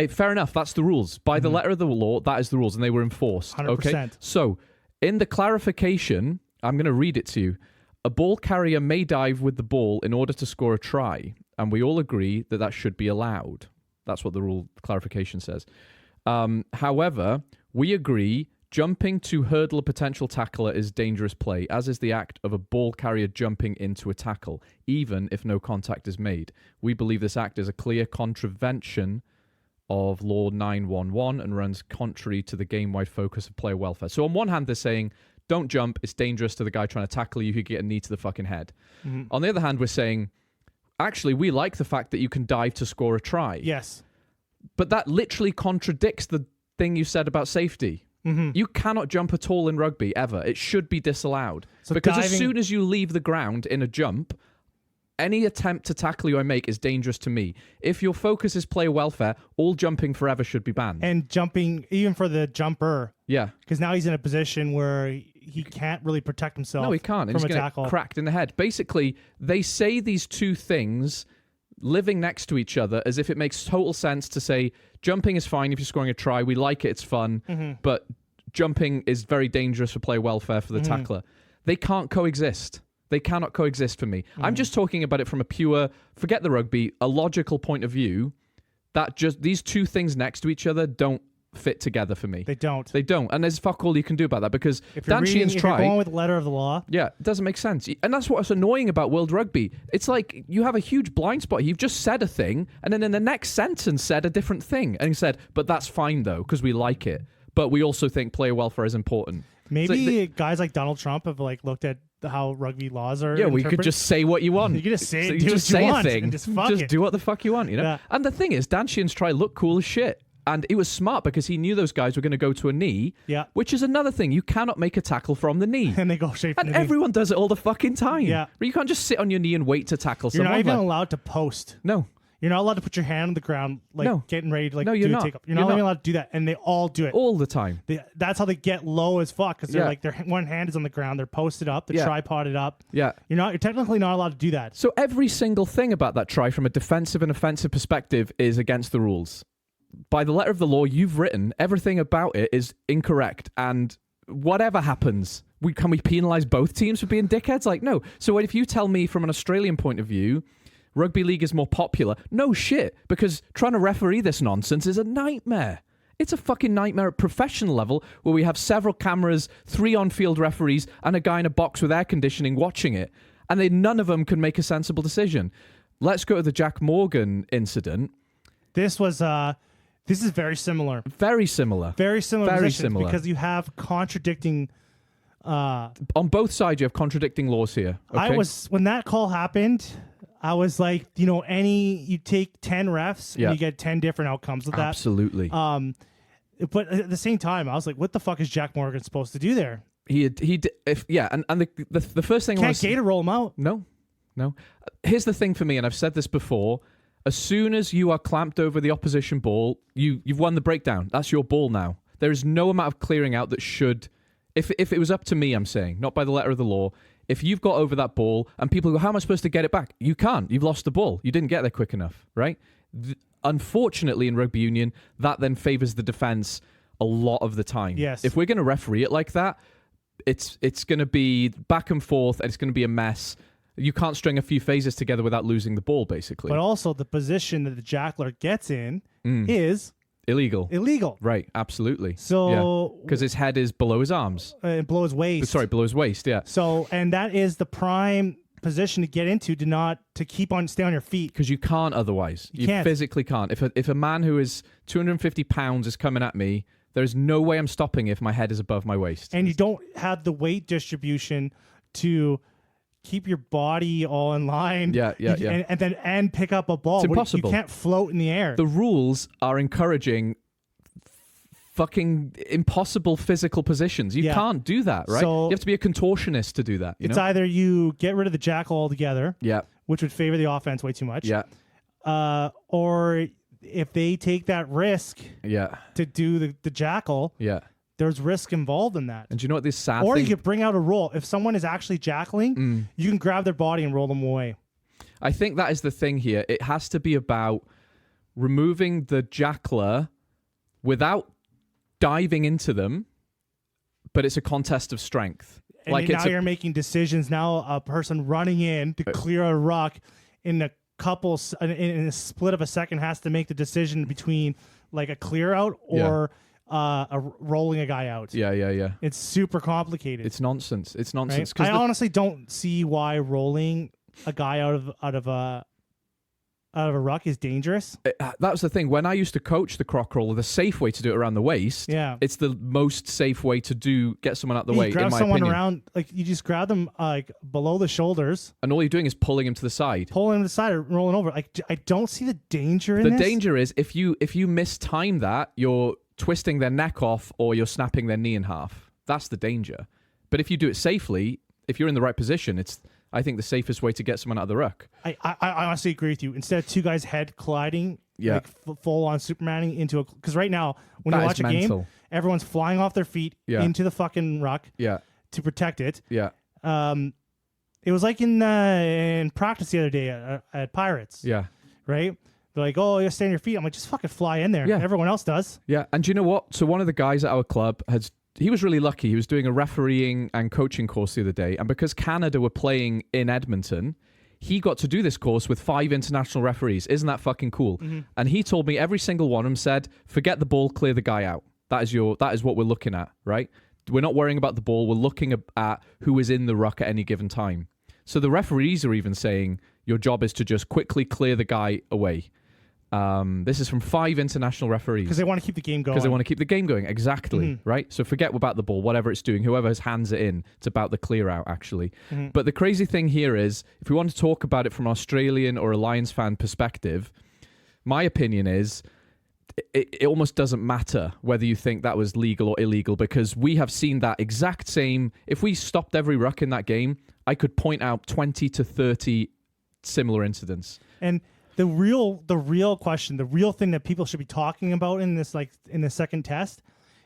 Fair enough. That's the rules. By the letter of the law, that is the rules, and they were enforced. 100%. Okay? So, in the clarification, I'm going to read it to you. A ball carrier may dive with the ball in order to score a try, and we all agree that that should be allowed. That's what the rule clarification says. However, we agree Jumping to hurdle a potential tackler is dangerous play, as is the act of a ball carrier jumping into a tackle, even if no contact is made. We believe this act is a clear contravention of Law 911 and runs contrary to the game-wide focus of player welfare. So on one hand, they're saying, don't jump, it's dangerous to the guy trying to tackle you, you could get a knee to the fucking head. Mm-hmm. On the other hand, we're saying, actually, we like the fact that you can dive to score a try. Yes. But that literally contradicts the thing you said about safety. Mm-hmm. You cannot jump at all in rugby, ever. It should be disallowed. So because as soon as you leave the ground in a jump, any attempt to tackle you I make is dangerous to me. If your focus is player welfare, all jumping forever should be banned. And jumping, even for the jumper. Yeah. Because now he's in a position where he can't really protect himself. No, he can't. From and he's a tackle. Cracked in the head. Basically, they say these two things living next to each other as if it makes total sense to say jumping is fine if you're scoring a try. We like it. It's fun. Mm-hmm. But jumping is very dangerous for player welfare for the tackler. They can't coexist. They cannot coexist for me. I'm just talking about it from a pure, forget the rugby, a logical point of view that just these two things next to each other don't fit together for me. They don't. They don't. And there's fuck all you can do about that because if you're going with the letter of the law. Yeah, it doesn't make sense. And that's what's annoying about World Rugby. It's like you have a huge blind spot. You've just said a thing and then in the next sentence said a different thing. And he said, but that's fine though because we like it. But we also think player welfare is important. Maybe guys like Donald Trump have like looked at how rugby laws are. Yeah, we could just say what you want. You could just say, so do just say you a want thing. And just do what the fuck you want, you know? Yeah. And the thing is, Dan Sheehan's try looked cool as shit. And it was smart because he knew those guys were going to go to a knee, which is another thing. You cannot make a tackle from the knee. And they go straight from the knee. And everyone does it all the fucking time. Yeah. But you can't just sit on your knee and wait to tackle someone. You're not even allowed to post. No. You're not allowed to put your hand on the ground, getting ready to no, you're do not. a takeoff. You're not even allowed to do that, and they all do it all the time. That's how they get low as fuck because they're like their one hand is on the ground, they're posted up, they're tripoded up. Yeah, you're technically not allowed to do that. So every single thing about that try, from a defensive and offensive perspective, is against the rules. By the letter of the law, you've written everything about it is incorrect, and whatever happens, can we penalise both teams for being dickheads? Like, no. So if you tell me from an Australian point of view, rugby league is more popular. No shit, because trying to referee this nonsense is a nightmare. It's a fucking nightmare at professional level where we have several cameras, 3 on-field referees, and a guy in a box with air conditioning watching it, and none of them can make a sensible decision. Let's go to the Jack Morgan incident. This is very similar. Very similar. Very similar. Very similar. Because you have contradicting... on both sides, you have contradicting laws here. Okay? When that call happened... I was like, you take 10 refs and you get 10 different outcomes with that. Absolutely. But at the same time, I was like, what the fuck is Jack Morgan supposed to do there? And the first thing can't Gator roll him out. No. Here's the thing for me, and I've said this before. As soon as you are clamped over the opposition ball, you've won the breakdown. That's your ball now. There is no amount of clearing out that should, if it was up to me, I'm saying, not by the letter of the law. If you've got over that ball and people go, how am I supposed to get it back? You can't. You've lost the ball. You didn't get there quick enough, right? Unfortunately, in rugby union, that then favours the defence a lot of the time. Yes. If we're going to referee it like that, it's going to be back and forth and it's going to be a mess. You can't string a few phases together without losing the ball, basically. But also, the position that the jackler gets in is... Illegal. Right, absolutely. So... Because his head is below his arms. Below his waist. Sorry, below his waist, yeah. So, and that is the prime position to get into to stay on your feet. Because you can't otherwise. You can't. Physically can't. If a man who is 250 pounds is coming at me, there's no way I'm stopping if my head is above my waist. And you don't have the weight distribution to... keep your body all in line. Yeah. And then pick up a ball. It's impossible. You can't float in the air. The rules are encouraging fucking impossible physical positions. You can't do that, right? So you have to be a contortionist to do that. It's either you get rid of the jackal altogether, which would favor the offense way too much, or if they take that risk to do the jackal, there's risk involved in that. And do you know what this sad Or thing... you could bring out a roll. If someone is actually jackling, you can grab their body and roll them away. I think that is the thing here. It has to be about removing the jackler without diving into them, but it's a contest of strength. And now you're making decisions. Now a person running in to clear a ruck in a split of a second has to make the decision between like a clear out or... rolling a guy out. Yeah. It's super complicated. It's nonsense. It's right? nonsense. I honestly don't see why rolling a guy out of a ruck is dangerous. That was the thing. When I used to coach the croc roller, the safe way to do it around the waist. Yeah, it's the most safe way to get someone out the way. You grab in my someone opinion. around, like you just grab them like below the shoulders, and all you're doing is pulling him to the side. Pulling him to the side or rolling over. Like I don't see the danger in this. The danger is if you mistime that, you're twisting their neck off or you're snapping their knee in half. That's the danger. But if you do it safely, if you're in the right position, it's I think the safest way to get someone out of the ruck. I honestly agree with you. Instead of two guys head colliding, like full on Supermaning into a, because right now when you watch a game, everyone's flying off their feet into the fucking ruck to protect it. Yeah. It was like in practice the other day at Pirates. Yeah. Right. They're like, oh, you stay on your feet. I'm like, just fucking fly in there. Yeah. Everyone else does. Yeah. And do you know what? So one of the guys at our club he was really lucky. He was doing a refereeing and coaching course the other day. And because Canada were playing in Edmonton, he got to do this course with 5 international referees. Isn't that fucking cool? Mm-hmm. And he told me every single one of them said, forget the ball, clear the guy out. That is what we're looking at, right? We're not worrying about the ball. We're looking at who is in the ruck at any given time. So the referees are even saying your job is to just quickly clear the guy away. This is from 5 international referees. Because they want to keep the game going. Because they want to keep the game going, exactly, right? So forget about the ball, whatever it's doing, whoever hands it in, it's about the clear out, actually. Mm-hmm. But the crazy thing here is, if we want to talk about it from an Australian or a Lions fan perspective, my opinion is, it almost doesn't matter whether you think that was legal or illegal, because we have seen that exact same, if we stopped every ruck in that game, I could point out 20 to 30 similar incidents. And the real question, the real thing that people should be talking about in this, like in the second test,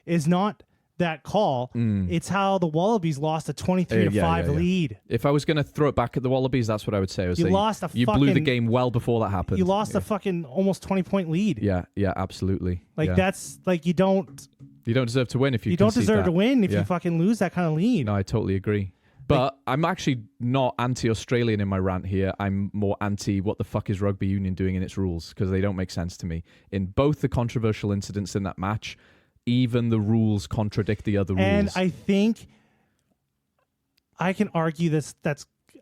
is not that call. It's how the Wallabies lost a 23-5 lead. If I was going to throw it back at the Wallabies, that's what I would say. You blew the game well before that happened. You lost a fucking almost 20-point lead. Yeah, absolutely. Like that's like you don't deserve to win if you don't deserve to win if you fucking lose that kind of lead. No, I totally agree. But I'm actually not anti-Australian in my rant here. I'm more anti what the fuck is rugby union doing in its rules, because they don't make sense to me. In both the controversial incidents in that match, even the rules contradict the other rules. And I think I can argue that's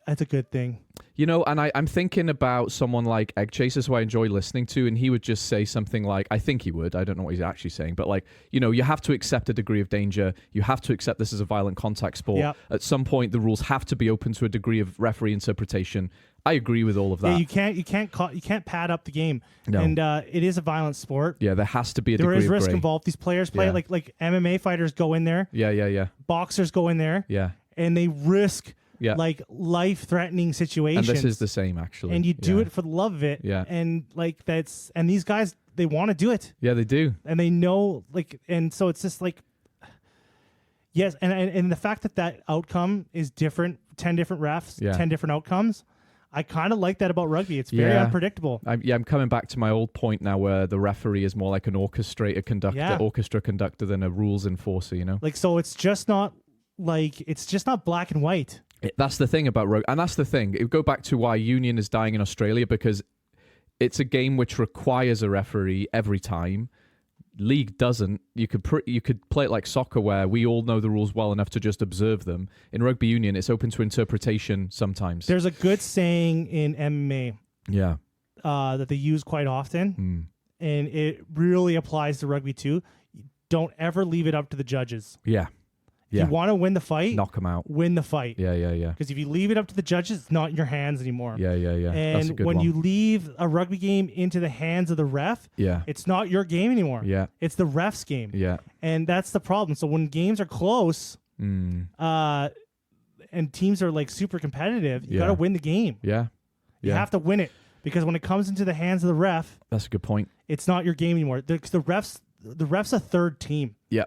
a good thing. You know, and I'm thinking about someone like Egg Chasers, who I enjoy listening to, and he would just say something like, I think he would, I don't know what he's actually saying, but like, you know, you have to accept a degree of danger. You have to accept this is a violent contact sport. Yep. At some point, the rules have to be open to a degree of referee interpretation. I agree with all of that. Yeah, you can't pad up the game. No. And it is a violent sport. Yeah, there has to be a degree of There is risk gray. involved. These players play like MMA fighters go in there. Yeah. Boxers go in there. Yeah. And they risk like life-threatening situations. And this is the same, actually. And you do it for the love of it. Yeah. And like and these guys, they want to do it. Yeah, they do. And they know, like, and so it's just like, yes, and the fact that outcome is different, 10 different refs, 10 different outcomes, I kind of like that about rugby. It's very unpredictable. I'm coming back to my old point now, where the referee is more like an orchestra conductor than a rules enforcer, you know? Like, so it's just not black and white. That's the thing about rugby. And that's the thing. It would go back to why union is dying in Australia, because it's a game which requires a referee every time. League doesn't. You could play it like soccer, where we all know the rules well enough to just observe them. In rugby union, it's open to interpretation sometimes. There's a good saying in MMA that they use quite often, and it really applies to rugby too. Don't ever leave it up to the judges. Yeah. If you want to win the fight, knock them out. Win the fight. Yeah. Because if you leave it up to the judges, it's not in your hands anymore. Yeah. And when you leave a rugby game into the hands of the ref, it's not your game anymore. Yeah. It's the ref's game. Yeah. And that's the problem. So when games are close, and teams are like super competitive, you got to win the game. Yeah. You have to win it, because when it comes into the hands of the ref, that's a good point. It's not your game anymore. The ref's a third team. Yeah.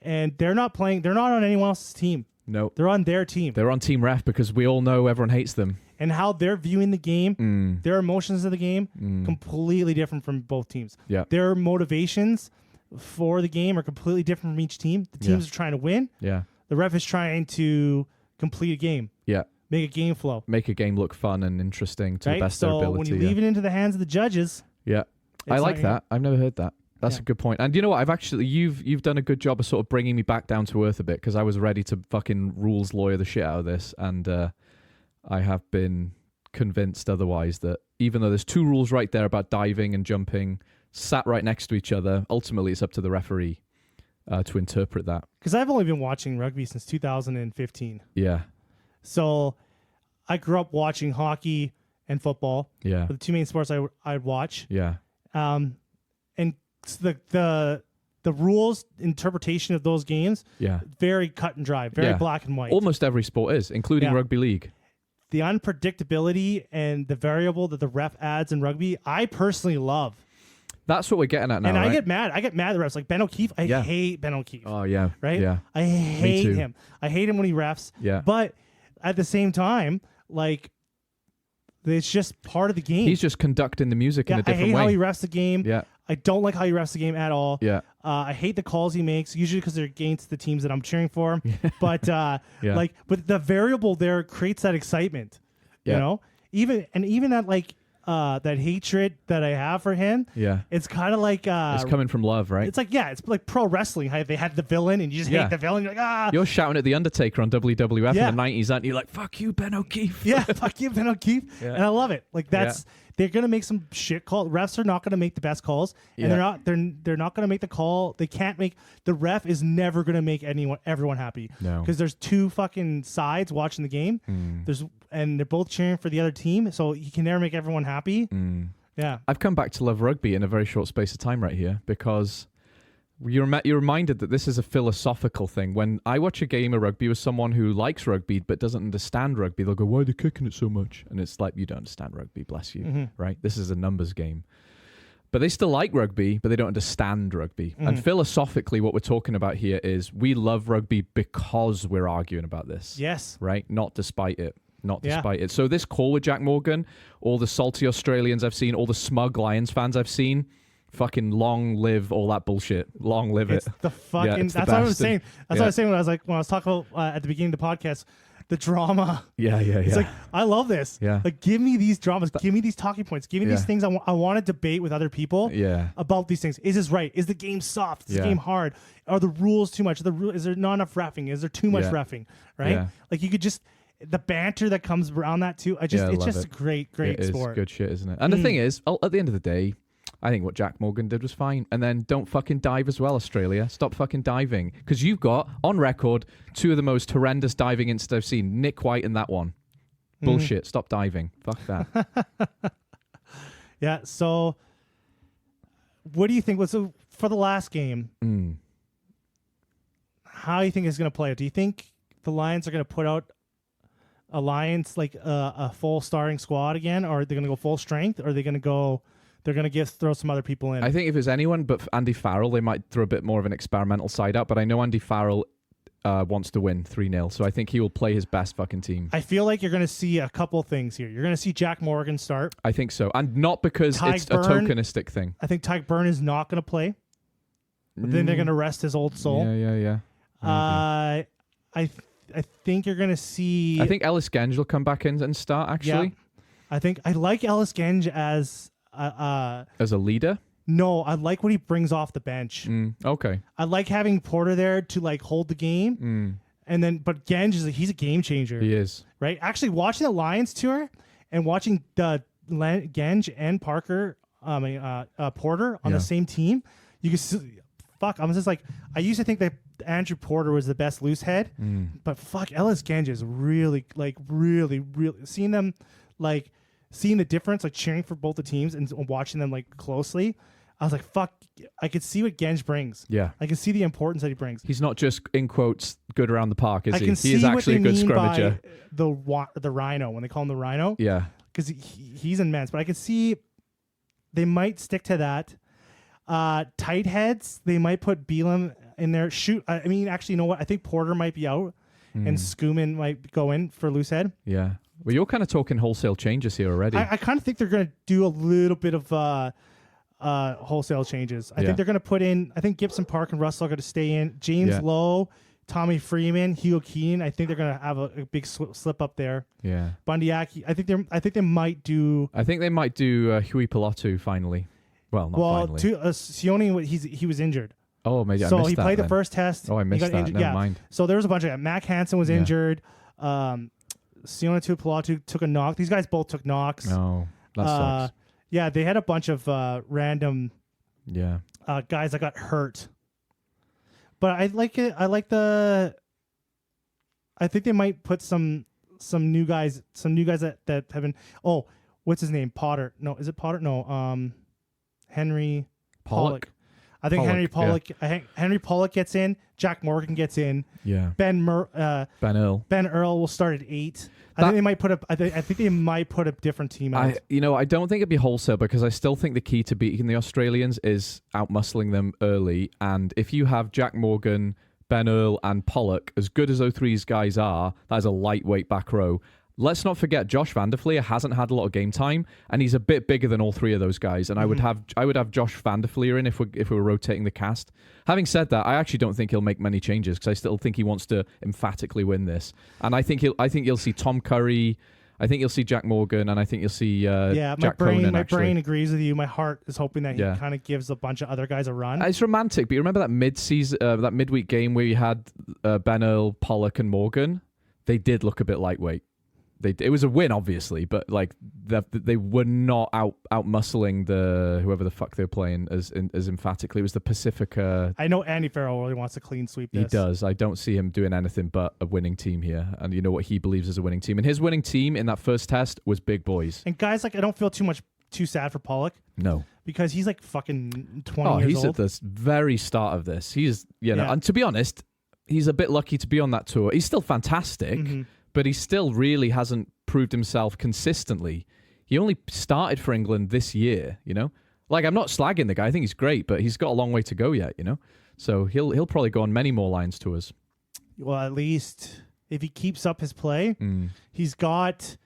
And they're not on anyone else's team. No. They're on their team. They're on team ref, because we all know everyone hates them. And how they're viewing the game, their emotions of the game, completely different from both teams. Yeah. Their motivations for the game are completely different from each team. The teams are trying to win. Yeah. The ref is trying to complete a game. Yeah. Make a game flow. Make a game look fun and interesting to the best of their ability. So when you leave it into the hands of the judges. Yeah. I like that. I've never heard that. That's a good point. And you know what? You've done a good job of sort of bringing me back down to earth a bit, because I was ready to fucking rules lawyer the shit out of this, and I have been convinced otherwise, that even though there's 2 rules right there about diving and jumping sat right next to each other, ultimately it's up to the referee to interpret that. Because I've only been watching rugby since 2015. Yeah. So I grew up watching hockey and football. Yeah. The 2 main sports I'd watch. Yeah. And the rules interpretation of those games, very cut and dry, very black and white. Almost every sport is, including rugby league. The unpredictability and the variable that the ref adds in rugby, I personally love. That's what we're getting at now. And right? I get mad. I get mad at the refs. Like Ben O'Keefe, I hate Ben O'Keefe. Oh, yeah. Right? Yeah. I hate him. I hate him when he refs. Yeah. But at the same time, like, it's just part of the game. He's just conducting the music in a different way. I hate how he refs the game. Yeah. I don't like how he refs the game at all. Yeah. I hate the calls he makes, usually because they're against the teams that I'm cheering for. But but the variable there creates that excitement. You know? Even that like that hatred that I have for him. Yeah. It's kind of like it's coming from love, right? It's like it's like pro wrestling. How they had the villain and you just hate the villain. You're like, You're shouting at the Undertaker on WWF in the 90s, aren't you? Like, fuck you, Ben O'Keefe. Yeah, fuck you, Ben O'Keefe. Yeah. And I love it. Like they're gonna make some shit call. Refs are not gonna make the best calls, and they're not gonna make the call. They can't make the ref is never gonna make everyone happy. No, because there's 2 fucking sides watching the game. And they're both cheering for the other team, so he can never make everyone happy. Yeah, I've come back to love rugby in a very short space of time right here, because you're reminded that this is a philosophical thing. When I watch a game of rugby with someone who likes rugby but doesn't understand rugby, they'll go, "Why are they kicking it so much?" And it's like, you don't understand rugby, bless you, right? This is a numbers game. But they still like rugby, but they don't understand rugby. And philosophically, what we're talking about here is we love rugby because we're arguing about this. Yes. Right? Not despite it. So this call with Jack Morgan, all the salty Australians I've seen, all the smug Lions fans I've seen, fucking long live all that bullshit. Long live it's it. The fucking. That's what I was saying. That's what I was saying when I was talking about at the beginning of the podcast. The drama. Yeah. It's like, I love this. Yeah. Like, give me these dramas. Give me these talking points. Give me these things I want to debate with other people about these things. Is this right? Is the game soft? Is the game hard? Are the rules too much? Is there not enough reffing? Is there too much reffing? Right? Yeah. Like, you could just... The banter that comes around that, too. It's just a great sport. It's good shit, isn't it? And the thing is, at the end of the day, I think what Jack Morgan did was fine. And then don't fucking dive as well, Australia. Stop fucking diving. Because you've got, on record, 2 of the most horrendous diving incidents I've seen. Nick White and that one. Bullshit. Stop diving. Fuck that. Yeah, so what do you think? So for the last game, how do you think it's going to play out? Do you think the Lions are going to put out Alliance like a full starting squad again, or are they going to go full strength, or are they going to go... They're going to throw some other people in? I think if it's anyone but Andy Farrell, they might throw a bit more of an experimental side out. But I know Andy Farrell wants to win 3-0, so I think he will play his best fucking team. I feel like you're going to see a couple things here. You're going to see Jack Morgan start. I think so. And not because it's a tokenistic thing. I think Tyke Byrne is not going to play. But then they're going to rest his old soul. Yeah. I think you're going to see... I think Ellis Genge will come back in and start, actually. Yeah. I like Ellis Genge as a leader? No, I like what he brings off the bench. Okay. I like having Porter there to like hold the game. And then, but Genge he's a game changer. He is. Right? Actually, watching the Lions tour and watching the Genge and Porter on the same team, you can see... Fuck, I'm just like, I used to think that Andrew Porter was the best loose head, but fuck, Ellis Genge is really seeing them, like, seeing the difference, like cheering for both the teams and watching them like closely. I was like, fuck, I could see what Genge brings. Yeah. I can see the importance that he brings. He's not just, in quotes, good around the park, is he? He is actually a good scrummager. The Rhino, when they call him the Rhino. Yeah. Because he's immense, but I could see they might stick to that. Tight heads, they might put Beelam in there. Actually, you know what? I think Porter might be out and Skuman might go in for loose head. Yeah. Well, you're kind of talking wholesale changes here already. I kind of think they're going to do a little bit of wholesale changes. I think they're going to put in, I think Gibson Park and Russell are going to stay in. James Lowe, Tommy Freeman, Hugo Keane. I think they're going to have a big slip up there. Yeah. Bundyaki. I think they might do. I think they might do Hui Pilotu finally. Well, not finally. Sione, he was injured. Oh, maybe so I missed he that played then. the first test. Oh, I missed that. Injured. Never mind. So there was a bunch of Mac Hansen was injured. Sione Tuipulotu took a knock. These guys both took knocks. No, that sucks. Yeah, they had a bunch of random guys that got hurt. But I like it. I think they might put some new guys that have been. Oh, what's his name? Potter. No, is it Potter? No. Henry Pollock. I think Henry Pollock gets in. Jack Morgan gets in. Yeah. Ben Earl will start at 8. I think they might put a different team out. I don't think it'd be wholesale because I still think the key to beating the Australians is outmuscling them early. And if you have Jack Morgan, Ben Earl, and Pollock, as good as those three guys are, that is a lightweight back row. Let's not forget Josh Van der Fleer hasn't had a lot of game time, and he's a bit bigger than all three of those guys. And I would have Josh Van der Fleer in if we were rotating the cast. Having said that, I actually don't think he'll make many changes because I still think he wants to emphatically win this. And I think you'll see Tom Curry, I think you'll see Jack Morgan, and I think you'll see Jack Conan. My brain agrees with you. My heart is hoping that he kind of gives a bunch of other guys a run. It's romantic, but you remember that that midweek game where you had Ben Earl, Pollock, and Morgan? They did look a bit lightweight. It was a win, obviously, but like they were not out muscling whoever the fuck they were playing as emphatically. It was the Pacifica. I know Andy Farrell really wants to clean sweep this. He does. I don't see him doing anything but a winning team here, and you know what he believes is a winning team. And his winning team in that first test was big boys. And guys, like I don't feel too sad for Pollock. No, because he's like fucking 20 years old. He's at the very start of this. He's and to be honest, he's a bit lucky to be on that tour. He's still fantastic. Mm-hmm. But he still really hasn't proved himself consistently. He only started for England this year, you know? Like, I'm not slagging the guy. I think he's great, but he's got a long way to go yet, you know? So he'll probably go on many more Lions tours. Well, at least if he keeps up his play, he's got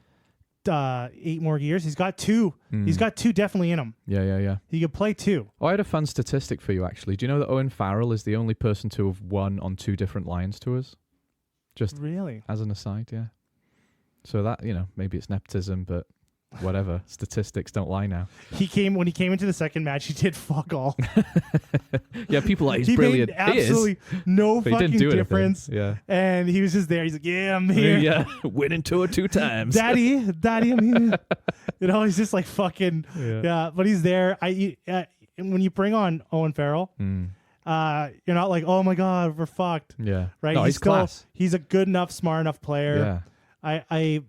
8 more years. He's got 2. He's got 2 definitely in him. Yeah. He could play 2. Oh, I had a fun statistic for you, actually. Do you know that Owen Farrell is the only person to have won on 2 different Lions tours? Just really as an aside, yeah. So that, maybe it's nepotism, but whatever. Statistics don't lie now. When he came into the second match, he did fuck all. Yeah, people like he's brilliant. Made absolutely no fucking difference. Yeah. And he was just there. He's like, yeah, I'm here. Yeah, winning tour 2 times. Daddy, I'm here. He's just like fucking yeah. But he's there. When you bring on Owen Farrell. You're not like, oh my God, we're fucked. Yeah. Right. No, he's class. He's a good enough, smart enough player. Yeah. I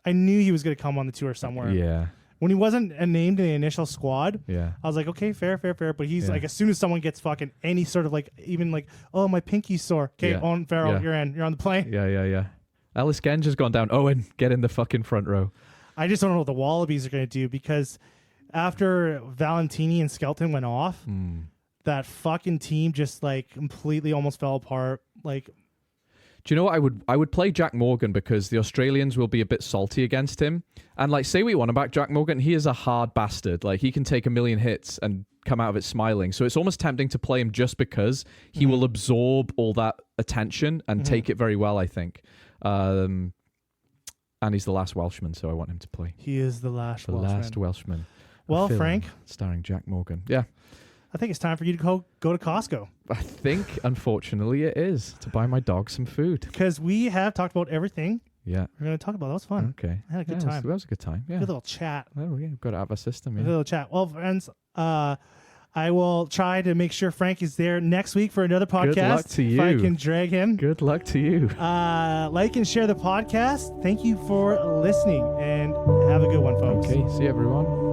knew he was going to come on the tour somewhere. Yeah. When he wasn't named in the initial squad, I was like, okay, fair. But he's like, as soon as someone gets fucking any sort of like, even like, oh, my pinky's sore. Okay, Owen Farrell, you're in. You're on the plane. Yeah. Ellis Genge has gone down. Owen, get in the fucking front row. I just don't know what the Wallabies are going to do because after Valentini and Skelton went off, that fucking team just like completely almost fell apart. Like, do you know what I would play Jack Morgan because the Australians will be a bit salty against him. And like, say what you want about Jack Morgan, he is a hard bastard. Like, he can take a million hits and come out of it smiling. So it's almost tempting to play him just because he will absorb all that attention and take it very well, I think. And he's the last Welshman, so I want him to play. He is the last Welshman. Well, Frank, starring Jack Morgan. Yeah. I think it's time for you to go to Costco. I think, unfortunately, it is to buy my dog some food. Because we have talked about everything. Yeah. We're going to talk about. That was fun. Okay. I had a good time. That was a good time. Yeah. Good little chat. Oh, yeah. We've got to have a system. Yeah. A little chat. Well, friends, I will try to make sure Frank is there next week for another podcast. Good luck to you. If I can drag him. Good luck to you. Like and share the podcast. Thank you for listening, and have a good one, folks. Okay. See you, everyone.